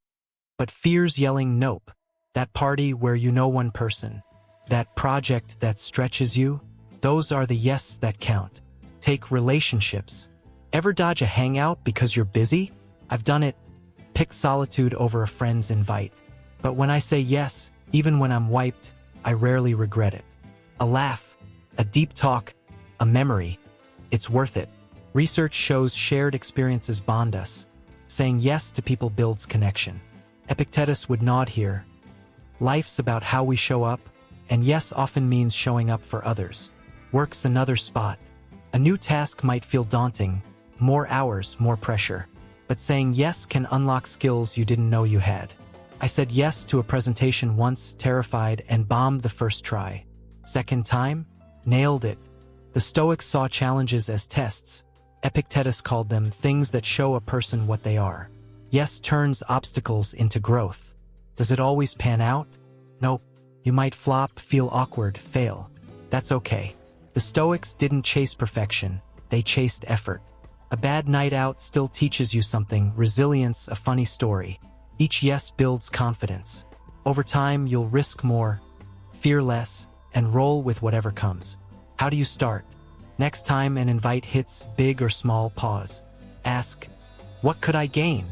but fear's yelling nope. That party where you know one person, that project that stretches you, those are the yes that count. Take relationships. Ever dodge a hangout because you're busy? I've done it. Pick solitude over a friend's invite. But when I say yes, even when I'm wiped, I rarely regret it. A laugh, a deep talk, a memory. It's worth it. Research shows shared experiences bond us. Saying yes to people builds connection. Epictetus would nod here. Life's about how we show up, and yes often means showing up for others. Work's another spot. A new task might feel daunting, more hours, more pressure. But saying yes can unlock skills you didn't know you had. I said yes to a presentation once, terrified, and bombed the first try. Second time? Nailed it. The Stoics saw challenges as tests. Epictetus called them things that show a person what they are. Yes turns obstacles into growth. Does it always pan out? Nope. You might flop, feel awkward, fail. That's okay. The Stoics didn't chase perfection, they chased effort. A bad night out still teaches you something, resilience, a funny story. Each yes builds confidence. Over time, you'll risk more, fear less, and roll with whatever comes. How do you start? Next time an invite hits, big or small, pause. Ask, what could I gain?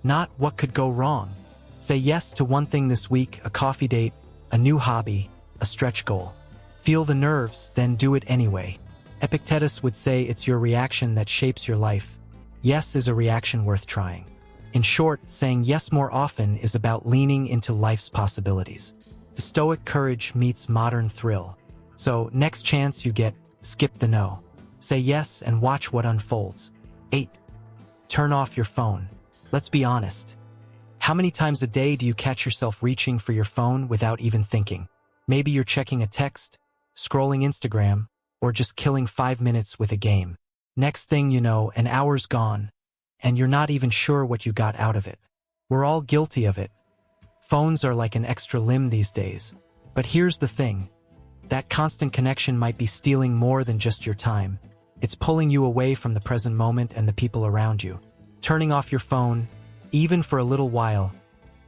Not what could go wrong. Say yes to one thing this week, a coffee date, a new hobby, a stretch goal. Feel the nerves, then do it anyway. Epictetus would say it's your reaction that shapes your life. Yes is a reaction worth trying. In short, saying yes more often is about leaning into life's possibilities. The Stoic courage meets modern thrill. So, next chance you get, skip the no. Say yes and watch what unfolds. 8. Turn off your phone. Let's be honest. How many times a day do you catch yourself reaching for your phone without even thinking? Maybe you're checking a text, scrolling Instagram, or just killing 5 minutes with a game. Next thing you know, an hour's gone, and you're not even sure what you got out of it. We're all guilty of it. Phones are like an extra limb these days. But here's the thing. That constant connection might be stealing more than just your time. It's pulling you away from the present moment and the people around you. Turning off your phone, even for a little while,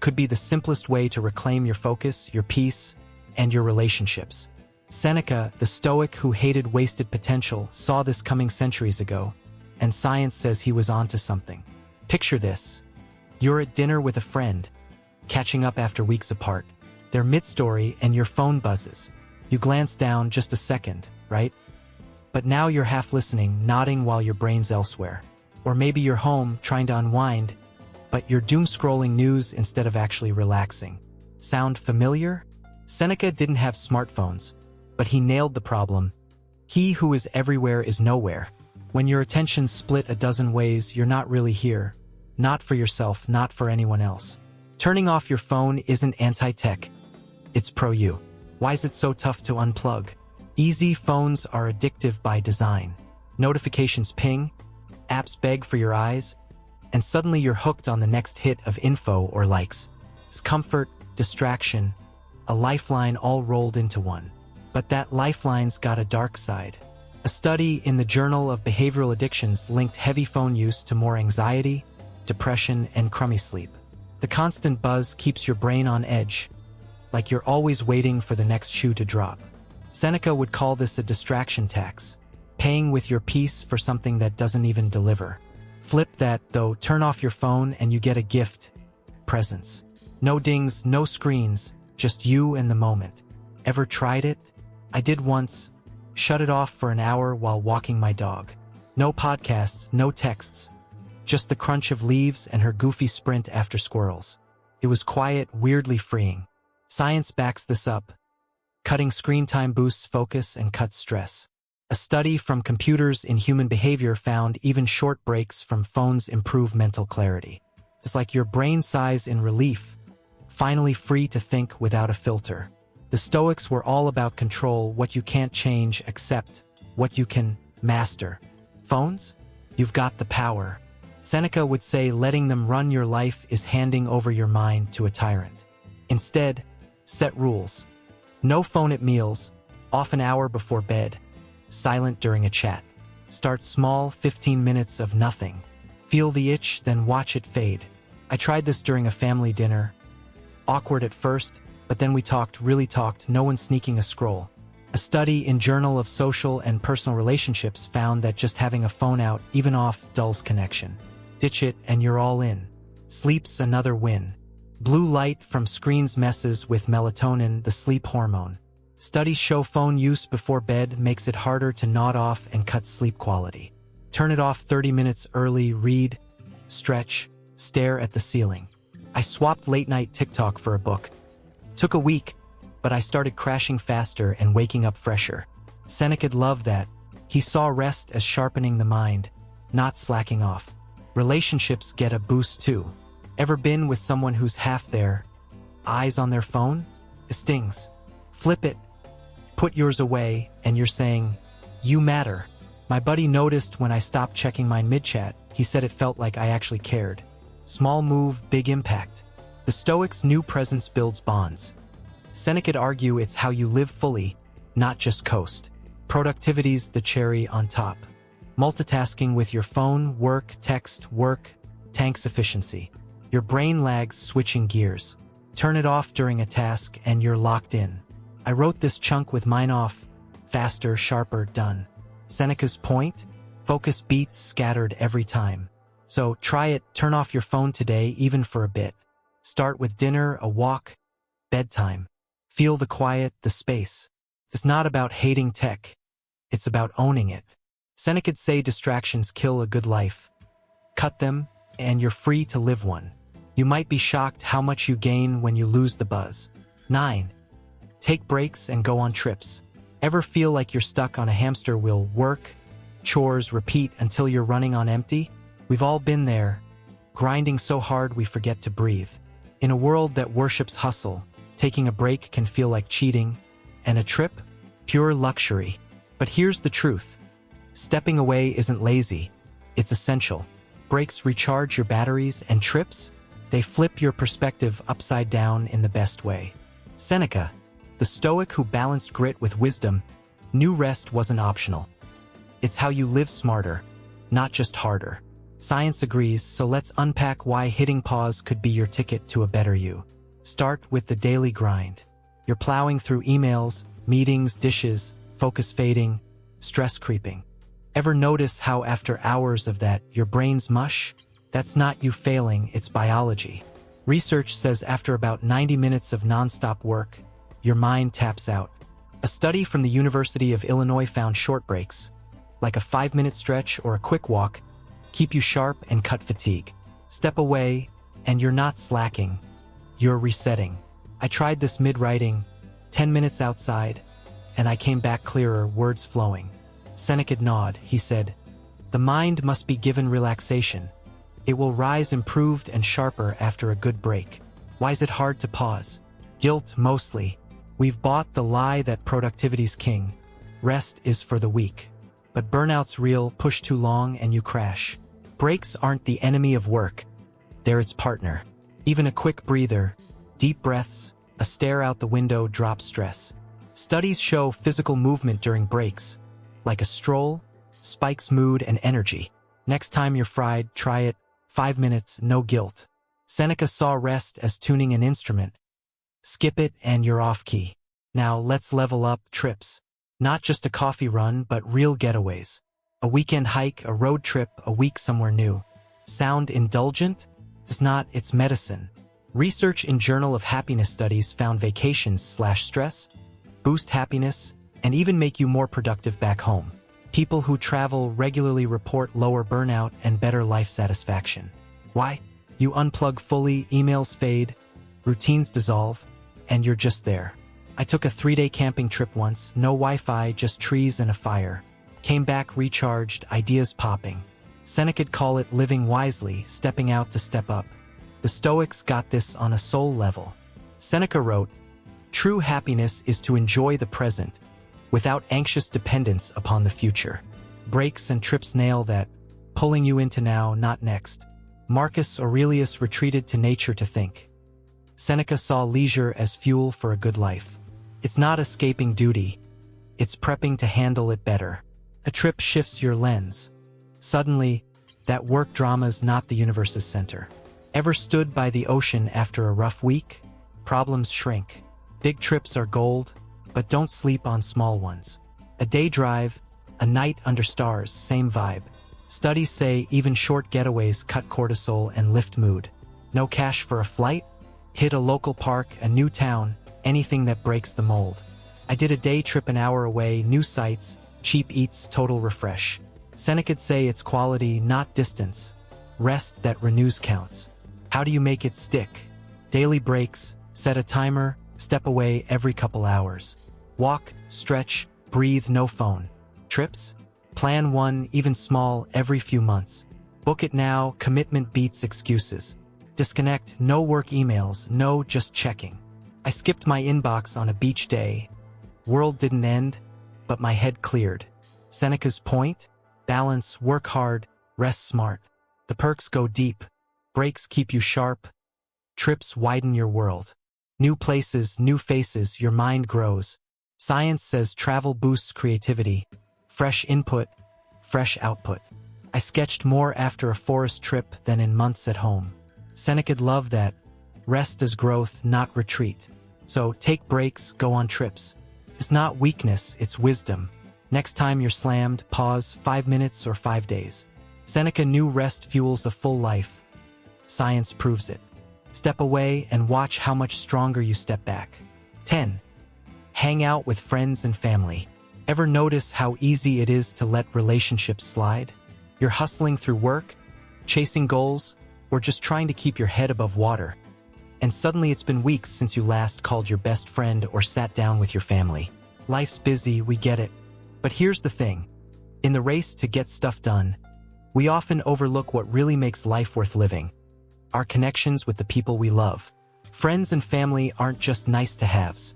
could be the simplest way to reclaim your focus, your peace, and your relationships. Seneca, the Stoic who hated wasted potential, saw this coming centuries ago, and science says he was onto something. Picture this. You're at dinner with a friend, catching up after weeks apart. They're mid-story and your phone buzzes. You glance down just a second, right? But now you're half listening, nodding while your brain's elsewhere. Or maybe you're home, trying to unwind, but you're doom-scrolling news instead of actually relaxing. Sound familiar? Seneca didn't have smartphones, but he nailed the problem. He who is everywhere is nowhere. When your attention's split a dozen ways, you're not really here. Not for yourself, not for anyone else. Turning off your phone isn't anti-tech. It's pro-you. Why is it so tough to unplug? Easy. Phones are addictive by design. Notifications ping, apps beg for your eyes, and suddenly you're hooked on the next hit of info or likes. It's comfort, distraction, a lifeline all rolled into one. But that lifeline's got a dark side. A study in the Journal of Behavioral Addictions linked heavy phone use to more anxiety, depression, and crummy sleep. The constant buzz keeps your brain on edge, like you're always waiting for the next shoe to drop. Seneca would call this a distraction tax, paying with your peace for something that doesn't even deliver. Flip that, though, turn off your phone and you get a gift. Presence. No dings, no screens, just you and the moment. Ever tried it? I did once. Shut it off for an hour while walking my dog. No podcasts, no texts. Just the crunch of leaves and her goofy sprint after squirrels. It was quiet, weirdly freeing. Science backs this up. Cutting screen time boosts focus and cuts stress. A study from Computers in Human Behavior found even short breaks from phones improve mental clarity. It's like your brain sighs in relief, finally free to think without a filter. The Stoics were all about control, what you can't change, accept, what you can master. Phones? You've got the power. Seneca would say letting them run your life is handing over your mind to a tyrant. Instead, set rules. No phone at meals, off an hour before bed, silent during a chat. Start small, 15 minutes of nothing. Feel the itch, then watch it fade. I tried this during a family dinner. Awkward at first, but then we talked, really talked, no one sneaking a scroll. A study in Journal of Social and Personal Relationships found that just having a phone out, even off, dulls connection. Ditch it and you're all in. Sleep's another win. Blue light from screens messes with melatonin, the sleep hormone. Studies show phone use before bed makes it harder to nod off and cut sleep quality. Turn it off 30 minutes early, read, stretch, stare at the ceiling. I swapped late-night TikTok for a book. Took a week, but I started crashing faster and waking up fresher. Seneca loved that. He saw rest as sharpening the mind, not slacking off. Relationships get a boost too. Ever been with someone who's half there, eyes on their phone? It stings. Flip it. Put yours away, and you're saying, "You matter." My buddy noticed when I stopped checking my mid-chat. He said it felt like I actually cared. Small move, big impact. The Stoics' new presence builds bonds. Seneca'd argue it's how you live fully, not just coast. Productivity's the cherry on top. Multitasking with your phone, work, text, work, tanks efficiency. Your brain lags switching gears. Turn it off during a task and you're locked in. I wrote this chunk with mine off. Faster, sharper, done. Seneca's point? Focus beats scattered every time. So try it, turn off your phone today, even for a bit. Start with dinner, a walk, bedtime. Feel the quiet, the space. It's not about hating tech. It's about owning it. Seneca'd say distractions kill a good life. Cut them, and you're free to live one. You might be shocked how much you gain when you lose the buzz. 9. Take breaks and go on trips. Ever feel like you're stuck on a hamster wheel? Work, chores, repeat until you're running on empty? We've all been there, grinding so hard we forget to breathe. In a world that worships hustle, taking a break can feel like cheating, and a trip? Pure luxury. But here's the truth. Stepping away isn't lazy. It's essential. Breaks recharge your batteries, and trips? They flip your perspective upside down in the best way. Seneca, the Stoic who balanced grit with wisdom, knew rest wasn't optional. It's how you live smarter, not just harder. Science agrees, so let's unpack why hitting pause could be your ticket to a better you. Start with the daily grind. You're plowing through emails, meetings, dishes, focus fading, stress creeping. Ever notice how after hours of that, your brain's mush? That's not you failing, it's biology. Research says after about 90 minutes of nonstop work, your mind taps out. A study from the University of Illinois found short breaks, like a 5-minute stretch or a quick walk, keep you sharp and cut fatigue. Step away, and you're not slacking. You're resetting. I tried this mid-writing, 10 minutes outside, and I came back clearer, words flowing. Seneca'd nod, he said, "The mind must be given relaxation. It will rise improved and sharper after a good break." Why is it hard to pause? Guilt, mostly. We've bought the lie that productivity's king. Rest is for the weak. But burnout's real, push too long and you crash. Breaks aren't the enemy of work. They're its partner. Even a quick breather, deep breaths, a stare out the window drops stress. Studies show physical movement during breaks, like a stroll, spikes mood and energy. Next time you're fried, try it. 5 minutes, no guilt. Seneca saw rest as tuning an instrument. Skip it and you're off key. Now let's level up. Trips. Not just a coffee run, but real getaways. A weekend hike, a road trip, a week somewhere new. Sound indulgent? It's not, it's medicine. Research in Journal of Happiness Studies found vacations/stress boost happiness and even make you more productive back home. People who travel regularly report lower burnout and better life satisfaction. Why? You unplug fully, emails fade, routines dissolve, and you're just there. I took a 3-day camping trip once, no Wi-Fi, just trees and a fire. Came back recharged, ideas popping. Seneca'd call it living wisely, stepping out to step up. The Stoics got this on a soul level. Seneca wrote, "True happiness is to enjoy the present, without anxious dependence upon the future." Breaks and trips nail that, pulling you into now, not next. Marcus Aurelius retreated to nature to think. Seneca saw leisure as fuel for a good life. It's not escaping duty. It's prepping to handle it better. A trip shifts your lens. Suddenly, that work drama's not the universe's center. Ever stood by the ocean after a rough week? Problems shrink. Big trips are gold. but don't sleep on small ones. A day drive, a night under stars, same vibe. Studies say even short getaways cut cortisol and lift mood. No cash for a flight? Hit a local park, a new town, anything that breaks the mold. I did a day trip an hour away, new sights, cheap eats, total refresh. Seneca'd say it's quality, not distance. Rest that renews counts. How do you make it stick? Daily breaks, set a timer, step away every couple hours. Walk, stretch, breathe, no phone. Trips? Plan one, even small, every few months. Book it now, commitment beats excuses. Disconnect, no work emails, no just checking. I skipped my inbox on a beach day. World didn't end, but my head cleared. Seneca's point? Balance, work hard, rest smart. The perks go deep. Breaks keep you sharp. Trips widen your world. New places, new faces, your mind grows. Science says travel boosts creativity. Fresh input, fresh output. I sketched more after a forest trip than in months at home. Seneca'd love that. Rest is growth, not retreat. So take breaks, go on trips. It's not weakness, it's wisdom. Next time you're slammed, pause 5 minutes or 5 days. Seneca knew rest fuels a full life. Science proves it. Step away and watch how much stronger you step back. 10. Hang out with friends and family. Ever notice how easy it is to let relationships slide? You're hustling through work, chasing goals, or just trying to keep your head above water. And suddenly it's been weeks since you last called your best friend or sat down with your family. Life's busy, we get it. But here's the thing. In the race to get stuff done, we often overlook what really makes life worth living. Our connections with the people we love. Friends and family aren't just nice-to-haves.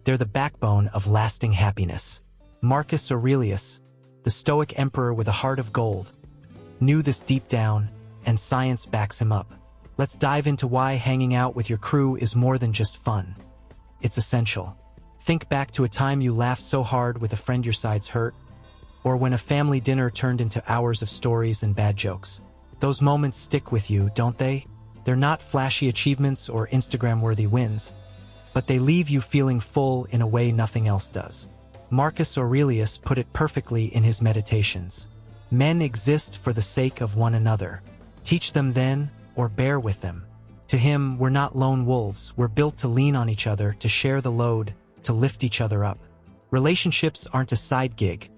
They're the backbone of lasting happiness. Marcus Aurelius, the Stoic emperor with a heart of gold, knew this deep down, and science backs him up. Let's dive into why hanging out with your crew is more than just fun. It's essential. Think back to a time you laughed so hard with a friend your sides hurt, or when a family dinner turned into hours of stories and bad jokes. Those moments stick with you, don't they? They're not flashy achievements or Instagram-worthy wins, but they leave you feeling full in a way nothing else does. Marcus Aurelius put it perfectly in his Meditations. Men exist for the sake of one another. Teach them then, or bear with them. To him, we're not lone wolves. We're built to lean on each other, to share the load, to lift each other up. Relationships aren't a side gig.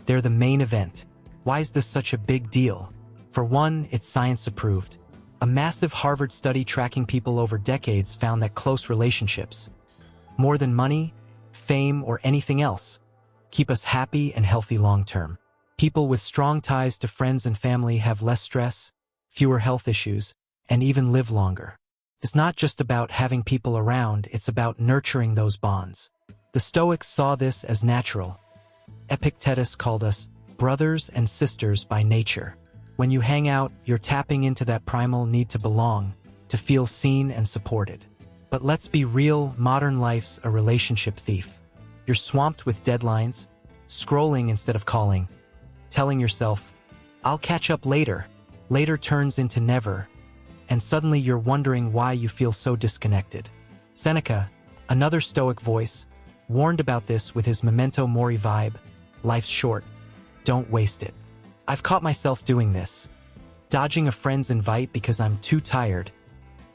They're the main event. Why is this such a big deal? For one, it's science-approved. A massive Harvard study tracking people over decades found that close relationships, more than money, fame, or anything else, keep us happy and healthy long-term. People with strong ties to friends and family have less stress, fewer health issues, and even live longer. It's not just about having people around, it's about nurturing those bonds. The Stoics saw this as natural. Epictetus called us brothers and sisters by nature. When you hang out, you're tapping into that primal need to belong, to feel seen and supported. But let's be real, modern life's a relationship thief. You're swamped with deadlines, scrolling instead of calling, telling yourself, I'll catch up later. Later turns into never, and suddenly you're wondering why you feel so disconnected. Seneca, another Stoic voice, warned about this with his memento mori vibe. Life's short. Don't waste it. I've caught myself doing this. Dodging a friend's invite because I'm too tired,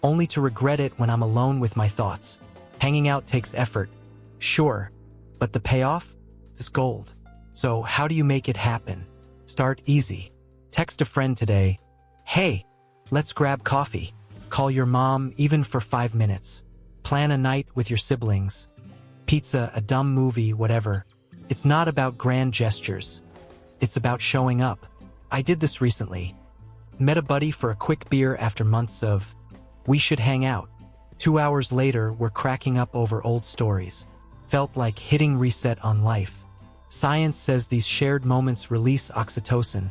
only to regret it when I'm alone with my thoughts. Hanging out takes effort, sure, but the payoff is gold. So how do you make it happen? Start easy. Text a friend today, hey, let's grab coffee. Call your mom even for 5 minutes. Plan a night with your siblings. Pizza, a dumb movie, whatever. It's not about grand gestures. It's about showing up. I did this recently. Met a buddy for a quick beer after months of, we should hang out. 2 hours later, we're cracking up over old stories. Felt like hitting reset on life. Science says these shared moments release oxytocin,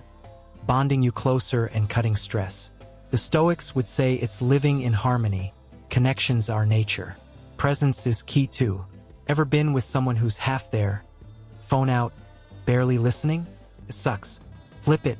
bonding you closer and cutting stress. The Stoics would say it's living in harmony. Connections are nature. Presence is key too. Ever been with someone who's half there, phone out, barely listening? It sucks. Flip it.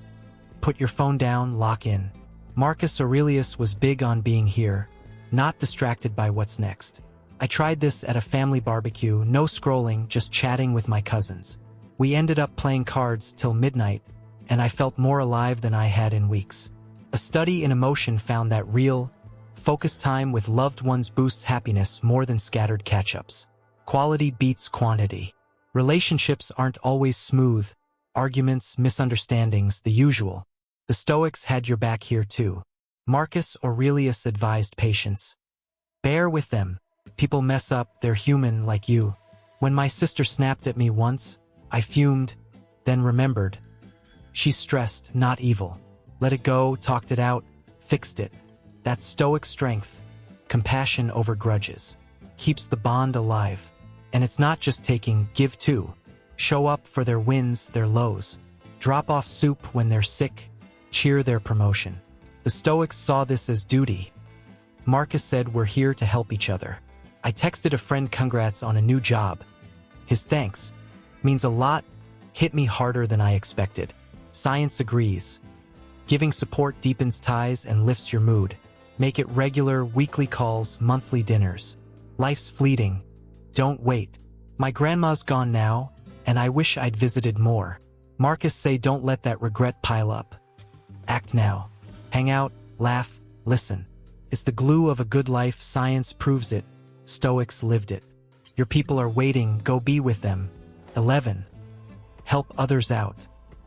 Put your phone down, lock in. Marcus Aurelius was big on being here, not distracted by what's next. I tried this at a family barbecue, no scrolling, just chatting with my cousins. We ended up playing cards till midnight, and I felt more alive than I had in weeks. A study in emotion found that real, focused time with loved ones boosts happiness more than scattered catch-ups. Quality beats quantity. Relationships aren't always smooth. Arguments, misunderstandings, the usual. The Stoics had your back here too. Marcus Aurelius advised patience. Bear with them. People mess up, they're human like you. When my sister snapped at me once, I fumed, then remembered. She's stressed, not evil. Let it go, talked it out, fixed it. That's Stoic strength. Compassion over grudges. Keeps the bond alive. And it's not just taking, give too. Show up for their wins, their lows. Drop off soup when they're sick. Cheer their promotion. The Stoics saw this as duty. Marcus said we're here to help each other. I texted a friend congrats on a new job. His thanks means a lot, hit me harder than I expected. Science agrees. Giving support deepens ties and lifts your mood. Make it regular, weekly calls, monthly dinners. Life's fleeting. Don't wait. My grandma's gone now, and I wish I'd visited more. Marcus say don't let that regret pile up. Act now. Hang out, laugh, listen. It's the glue of a good life, science proves it. Stoics lived it. Your people are waiting, go be with them. 11. Help others out.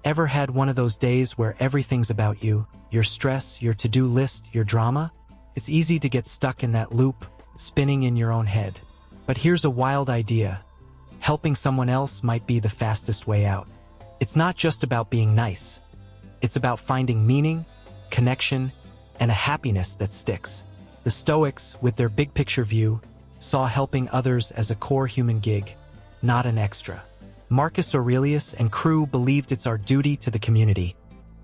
Ever had one of those days where everything's about you, your stress, your to-do list, your drama? It's easy to get stuck in that loop, spinning in your own head. But here's a wild idea. Helping someone else might be the fastest way out. It's not just about being nice. It's about finding meaning, connection, and a happiness that sticks. The Stoics, with their big picture view, saw helping others as a core human gig, not an extra. Marcus Aurelius and crew believed it's our duty to the community,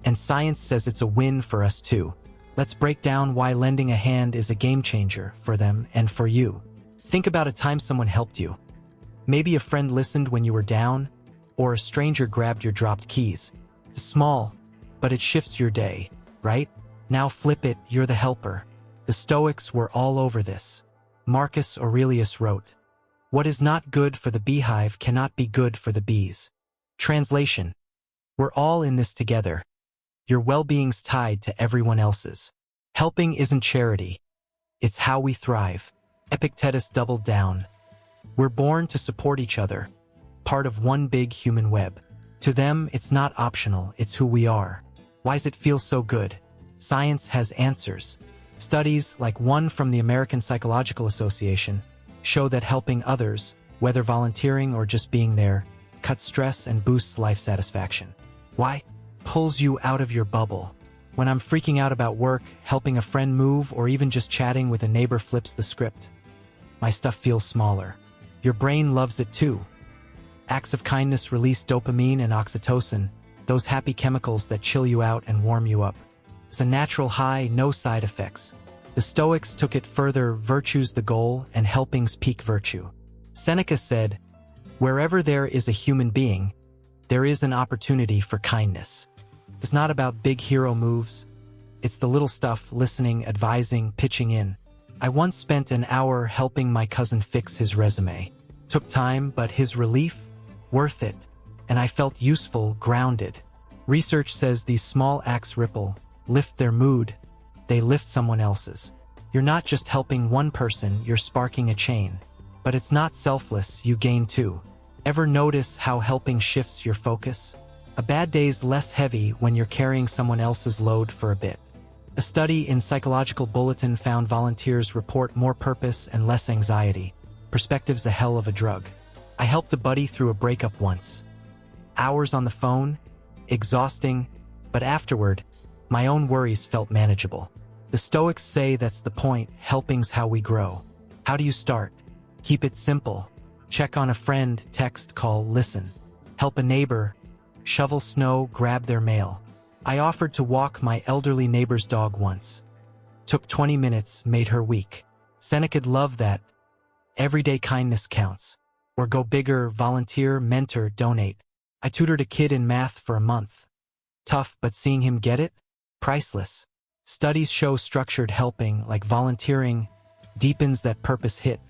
and science says it's a win for us too. Let's break down why lending a hand is a game changer for them and for you. Think about a time someone helped you. Maybe a friend listened when you were down, or a stranger grabbed your dropped keys. It's small, but it shifts your day, right? Now flip it, you're the helper. The Stoics were all over this. Marcus Aurelius wrote, "What is not good for the beehive cannot be good for the bees." Translation: we're all in this together. Your well-being's tied to everyone else's. Helping isn't charity. It's how we thrive. Epictetus doubled down. We're born to support each other, part of one big human web. To them, it's not optional, it's who we are. Why's it feel so good? Science has answers. Studies, like one from the American Psychological Association, show that helping others, whether volunteering or just being there, cuts stress and boosts life satisfaction. Why? Pulls you out of your bubble. When I'm freaking out about work, helping a friend move, or even just chatting with a neighbor flips the script. My stuff feels smaller. Your brain loves it too. Acts of kindness release dopamine and oxytocin, those happy chemicals that chill you out and warm you up. It's a natural high, no side effects. The Stoics took it further, virtue's the goal and helping's peak virtue. Seneca said, "Wherever there is a human being, there is an opportunity for kindness." It's not about big hero moves. It's the little stuff, listening, advising, pitching in. I once spent an hour helping my cousin fix his resume. Took time, but his relief? Worth it. And I felt useful, grounded. Research says these small acts ripple, lift their mood, they lift someone else's. You're not just helping one person, you're sparking a chain. But it's not selfless, you gain too. Ever notice how helping shifts your focus? A bad day's less heavy when you're carrying someone else's load for a bit. A study in Psychological Bulletin found volunteers report more purpose and less anxiety. Perspective's a hell of a drug. I helped a buddy through a breakup once. Hours on the phone, exhausting, but afterward, my own worries felt manageable. The Stoics say that's the point, helping's how we grow. How do you start? Keep it simple. Check on a friend, text, call, listen. Help a neighbor, shovel snow, grab their mail. I offered to walk my elderly neighbor's dog once. Took 20 minutes, made her week. Seneca'd love that. Everyday kindness counts. Or go bigger, volunteer, mentor, donate. I tutored a kid in math for a month. Tough, but seeing him get it? Priceless. Studies show structured helping, like volunteering, deepens that purpose hit.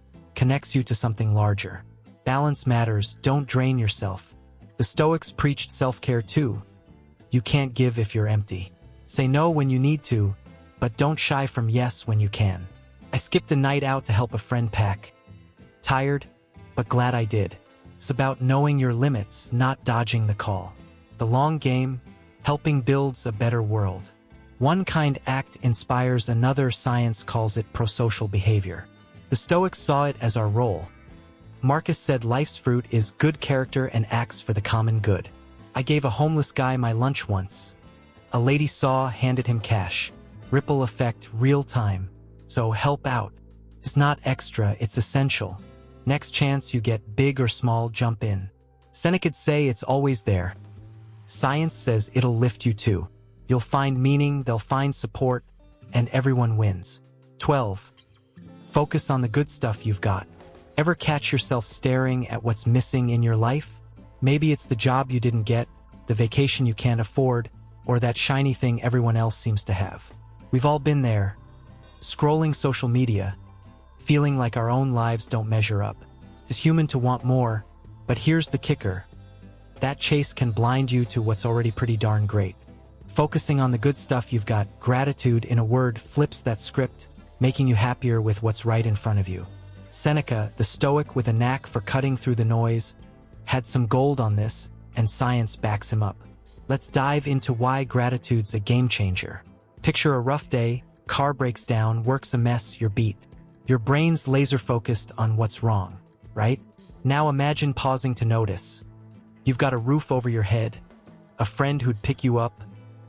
connects you to something larger. Balance matters, don't drain yourself. The Stoics preached self-care too. You can't give if you're empty. Say no when you need to, but don't shy from yes when you can. I skipped a night out to help a friend pack. Tired, but glad I did. It's about knowing your limits, not dodging the call. The long game, helping builds a better world. One kind act inspires another, science calls it prosocial behavior. The Stoics saw it as our role. Marcus said life's fruit is good character and acts for the common good. I gave a homeless guy my lunch once. A lady saw, handed him cash. Ripple effect, real time. So help out. It's not extra, it's essential. Next chance you get, big or small, jump in. Seneca'd say it's always there. Science says it'll lift you too. You'll find meaning, they'll find support, and everyone wins. 12. Focus on the good stuff you've got. Ever catch yourself staring at what's missing in your life? Maybe it's the job you didn't get, the vacation you can't afford, or that shiny thing everyone else seems to have. We've all been there, scrolling social media, feeling like our own lives don't measure up. It's human to want more, but here's the kicker. That chase can blind you to what's already pretty darn great. Focusing on the good stuff you've got, gratitude in a word, flips that script, making you happier with what's right in front of you. Seneca, the Stoic with a knack for cutting through the noise, had some gold on this, and science backs him up. Let's dive into why gratitude's a game changer. Picture a rough day, car breaks down, work's a mess, you're beat. Your brain's laser focused on what's wrong, right? Now imagine pausing to notice. You've got a roof over your head, a friend who'd pick you up,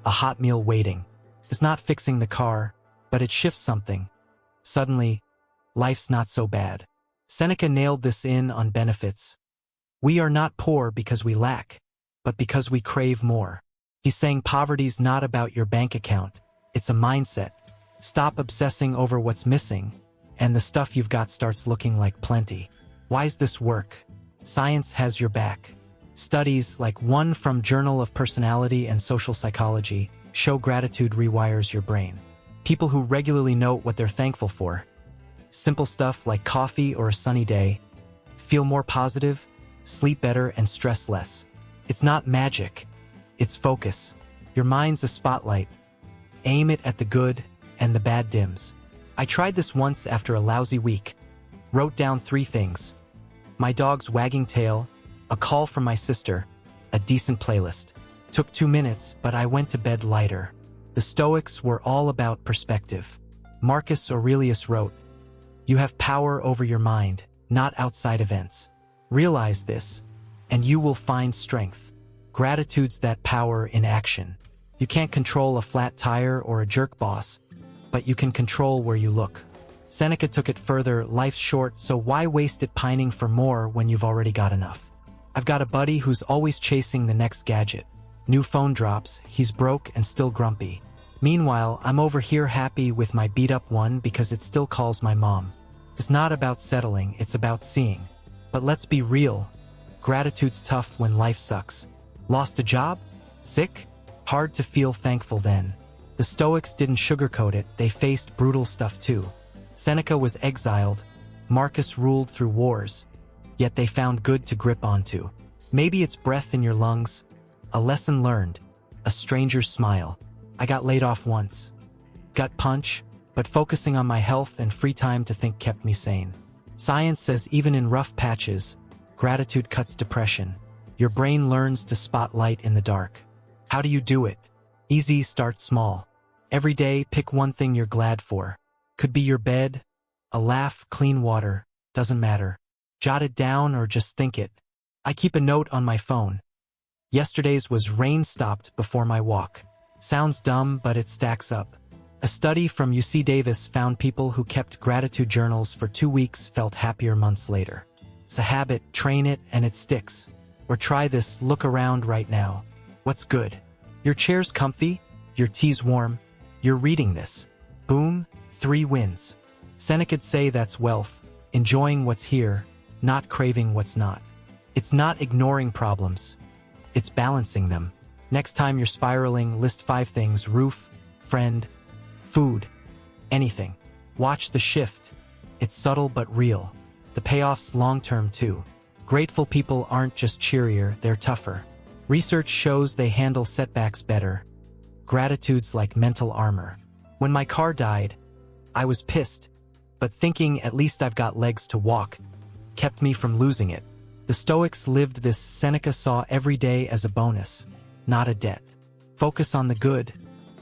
a hot meal waiting. It's not fixing the car, but it shifts something. Suddenly, life's not so bad. Seneca nailed this in on benefits. We are not poor because we lack, but because we crave more. He's saying poverty's not about your bank account, it's a mindset. Stop obsessing over what's missing, and the stuff you've got starts looking like plenty. Why's this work? Science has your back. Studies, like one from Journal of Personality and Social Psychology, show gratitude rewires your brain. People who regularly note what they're thankful for, simple stuff like coffee or a sunny day, feel more positive, sleep better, and stress less. It's not magic, it's focus. Your mind's a spotlight. Aim it at the good, and the bad dims. I tried this once after a lousy week. Wrote down 3 things. My dog's wagging tail, a call from my sister, a decent playlist. Took 2 minutes, but I went to bed lighter. The Stoics were all about perspective. Marcus Aurelius wrote, "You have power over your mind, not outside events. Realize this, and you will find strength." Gratitude's that power in action. You can't control a flat tire or a jerk boss, but you can control where you look. Seneca took it further, life's short, so why waste it pining for more when you've already got enough? I've got a buddy who's always chasing the next gadget. New phone drops, he's broke and still grumpy. Meanwhile, I'm over here happy with my beat-up one because it still calls my mom. It's not about settling, it's about seeing. But let's be real. Gratitude's tough when life sucks. Lost a job? Sick? Hard to feel thankful then. The Stoics didn't sugarcoat it, they faced brutal stuff too. Seneca was exiled, Marcus ruled through wars, yet they found good to grip onto. Maybe it's breath in your lungs, a lesson learned, a stranger's smile. I got laid off once. Gut punch, but focusing on my health and free time to think kept me sane. Science says even in rough patches, gratitude cuts depression. Your brain learns to spot light in the dark. How do you do it? Easy, start small. Every day, pick one thing you're glad for. Could be your bed, a laugh, clean water, doesn't matter. Jot it down or just think it. I keep a note on my phone. Yesterday's was rain stopped before my walk. Sounds dumb, but it stacks up. A study from UC Davis found people who kept gratitude journals for 2 weeks felt happier months later. It's a habit, train it, and it sticks. Or try this, look around right now. What's good? Your chair's comfy, your tea's warm, you're reading this. Boom, 3 wins. Seneca'd say that's wealth, enjoying what's here, not craving what's not. It's not ignoring problems, it's balancing them. Next time you're spiraling, list 5 things: roof, friend, food, anything. Watch the shift. It's subtle but real. The payoff's long-term too. Grateful people aren't just cheerier, they're tougher. Research shows they handle setbacks better. Gratitude's like mental armor. When my car died, I was pissed, but thinking at least I've got legs to walk kept me from losing it. The Stoics lived this. Seneca saw every day as a bonus, not a debt. Focus on the good,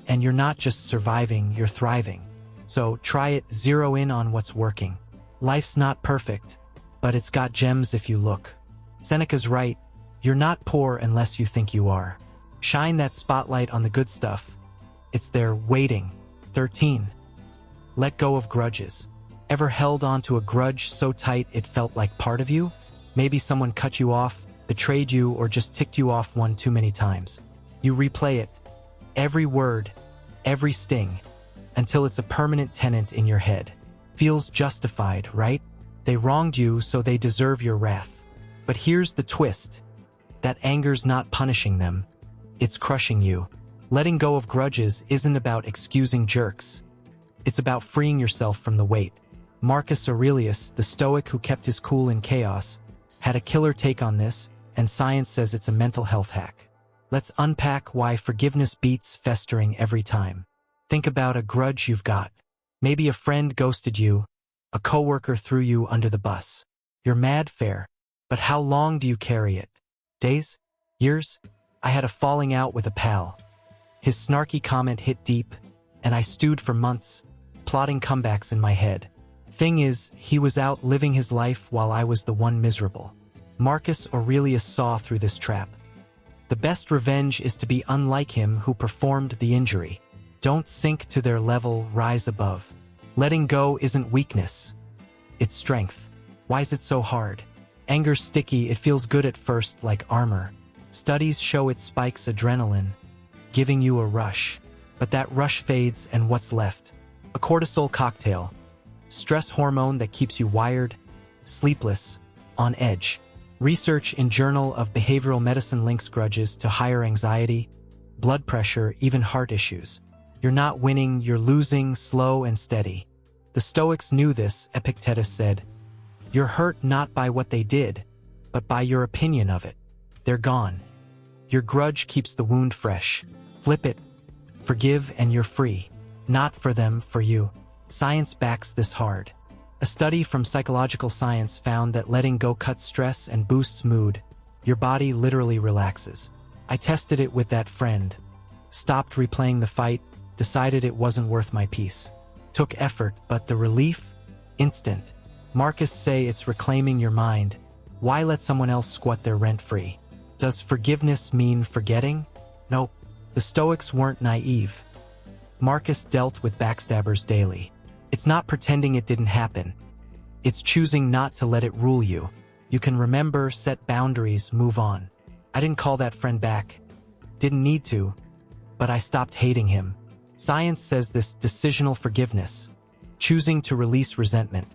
and you're not just surviving, you're thriving. So try it, zero in on what's working. Life's not perfect, but it's got gems if you look. Seneca's right, you're not poor unless you think you are. Shine that spotlight on the good stuff. It's there waiting. 13. Let go of grudges. Ever held on to a grudge so tight it felt like part of you? Maybe someone cut you off, betrayed you, or just ticked you off one too many times. You replay it, every word, every sting, until it's a permanent tenant in your head. Feels justified, right? They wronged you, so they deserve your wrath. But here's the twist. That anger's not punishing them. It's crushing you. Letting go of grudges isn't about excusing jerks. It's about freeing yourself from the weight. Marcus Aurelius, the Stoic who kept his cool in chaos, had a killer take on this, and science says it's a mental health hack. Let's unpack why forgiveness beats festering every time. Think about a grudge you've got. Maybe a friend ghosted you, a coworker threw you under the bus. You're mad, fair, but how long do you carry it? Days? Years? I had a falling out with a pal. His snarky comment hit deep, and I stewed for months, plotting comebacks in my head. Thing is, he was out living his life while I was the one miserable. Marcus Aurelius saw through this trap. The best revenge is to be unlike him who performed the injury. Don't sink to their level, rise above. Letting go isn't weakness. It's strength. Why's it so hard? Anger's sticky, it feels good at first, like armor. Studies show it spikes adrenaline, giving you a rush. But that rush fades, and what's left? A cortisol cocktail. Stress hormone that keeps you wired, sleepless, on edge. Research in Journal of Behavioral Medicine links grudges to higher anxiety, blood pressure, even heart issues. You're not winning, you're losing, slow and steady. The Stoics knew this, Epictetus said. You're hurt not by what they did, but by your opinion of it. They're gone. Your grudge keeps the wound fresh. Flip it. Forgive and you're free. Not for them, for you. Science backs this hard. A study from Psychological Science found that letting go cuts stress and boosts mood. Your body literally relaxes. I tested it with that friend. Stopped replaying the fight, decided it wasn't worth my peace. Took effort, but the relief? Instant. Marcus say it's reclaiming your mind. Why let someone else squat their rent free? Does forgiveness mean forgetting? Nope. The Stoics weren't naive. Marcus dealt with backstabbers daily. It's not pretending it didn't happen. It's choosing not to let it rule you. You can remember, set boundaries, move on. I didn't call that friend back. Didn't need to. But I stopped hating him. Science says this decisional forgiveness, choosing to release resentment,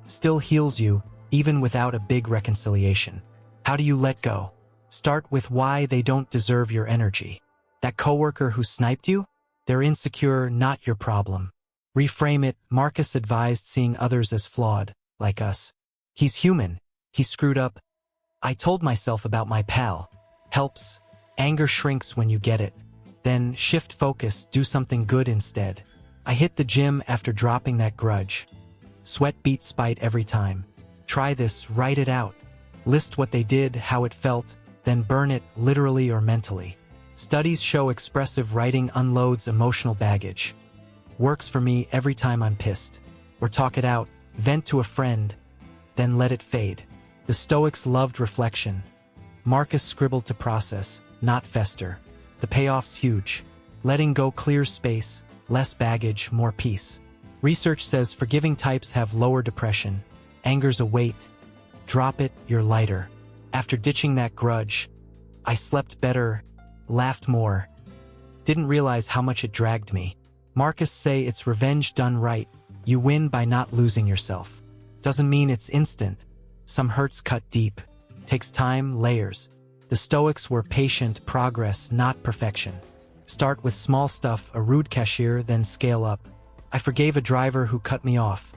still heals you even without a big reconciliation. How do you let go? Start with why they don't deserve your energy. That coworker who sniped you? They're insecure, not your problem. Reframe it. Marcus advised seeing others as flawed, like us. He's human. He screwed up. I told myself about my pal. Helps. Anger shrinks when you get it. Then shift focus, do something good instead. I hit the gym after dropping that grudge. Sweat beat spite every time. Try this, write it out. List what they did, how it felt, then burn it, literally or mentally. Studies show expressive writing unloads emotional baggage. Works for me every time I'm pissed. Or talk it out, vent to a friend, then let it fade. The Stoics loved reflection. Marcus scribbled to process, not fester. The payoff's huge. Letting go clears space, less baggage, more peace. Research says forgiving types have lower depression. Anger's a weight. Drop it, you're lighter. After ditching that grudge, I slept better, laughed more. Didn't realize how much it dragged me. Marcus say it's revenge done right. You win by not losing yourself. Doesn't mean it's instant. Some hurts cut deep. Takes time, layers. The Stoics were patient, progress, not perfection. Start with small stuff, a rude cashier, then scale up. I forgave a driver who cut me off.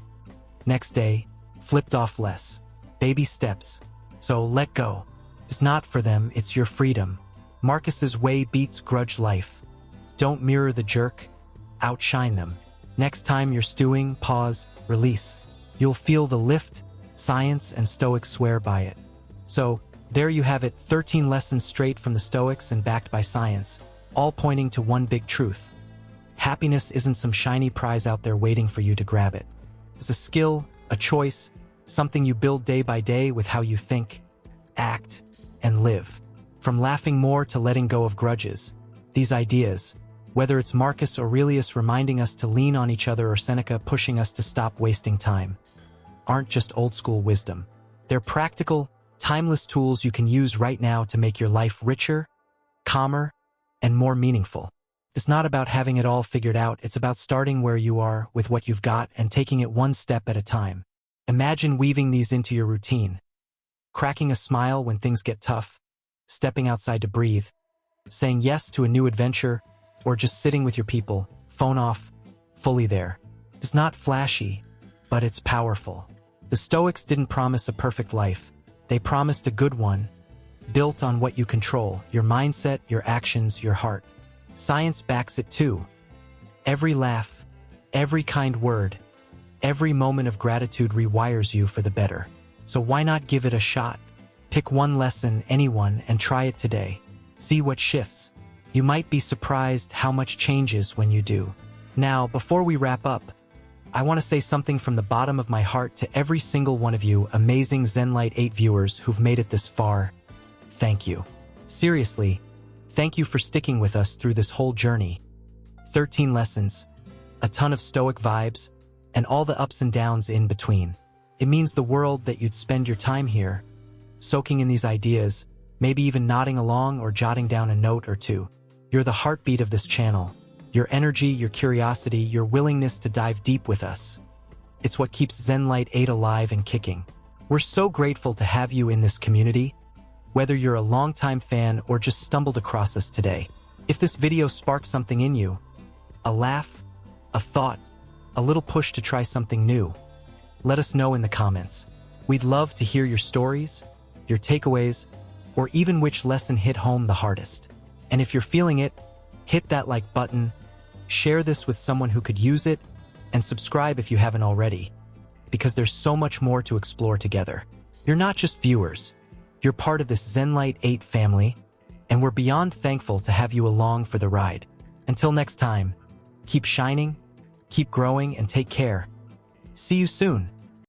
Next day, flipped off less. baby steps. So let go. It's not for them, it's your freedom. Marcus's way beats grudge life. Don't mirror the jerk, outshine them. Next time you're stewing, pause, release. You'll feel the lift. Science and Stoics swear by it. So, there you have it, 13 lessons straight from the Stoics and backed by science, all pointing to one big truth. Happiness isn't some shiny prize out there waiting for you to grab it. It's a skill, a choice, something you build day by day with how you think, act, and live. From laughing more to letting go of grudges, these ideas, whether it's Marcus Aurelius reminding us to lean on each other or Seneca pushing us to stop wasting time, aren't just old-school wisdom. They're practical, timeless tools you can use right now to make your life richer, calmer, and more meaningful. It's not about having it all figured out, it's about starting where you are with what you've got and taking it one step at a time. Imagine weaving these into your routine. Cracking a smile when things get tough, stepping outside to breathe, saying yes to a new adventure, or just sitting with your people, phone off, fully there. It's not flashy, but it's powerful. The Stoics didn't promise a perfect life. They promised a good one, built on what you control, your mindset, your actions, your heart. Science backs it too. Every laugh, every kind word, every moment of gratitude rewires you for the better. So why not give it a shot? Pick one lesson, anyone, and try it today. See what shifts. You might be surprised how much changes when you do. Now, before we wrap up, I want to say something from the bottom of my heart to every single one of you amazing ZenLight 8 viewers who've made it this far. Thank you. Seriously, thank you for sticking with us through this whole journey. 13 lessons, a ton of Stoic vibes, and all the ups and downs in between. It means the world that you'd spend your time here, soaking in these ideas, maybe even nodding along or jotting down a note or two. You're the heartbeat of this channel. Your energy, your curiosity, your willingness to dive deep with us. It's what keeps ZenLight 8 alive and kicking. We're so grateful to have you in this community, whether you're a longtime fan or just stumbled across us today. If this video sparked something in you, a laugh, a thought, a little push to try something new, let us know in the comments. We'd love to hear your stories, your takeaways, or even which lesson hit home the hardest. And if you're feeling it, hit that like button, share this with someone who could use it, and subscribe if you haven't already, because there's so much more to explore together. You're not just viewers, you're part of this ZenLight 8 family, and we're beyond thankful to have you along for the ride. Until next time, keep shining, keep growing, and take care. See you soon.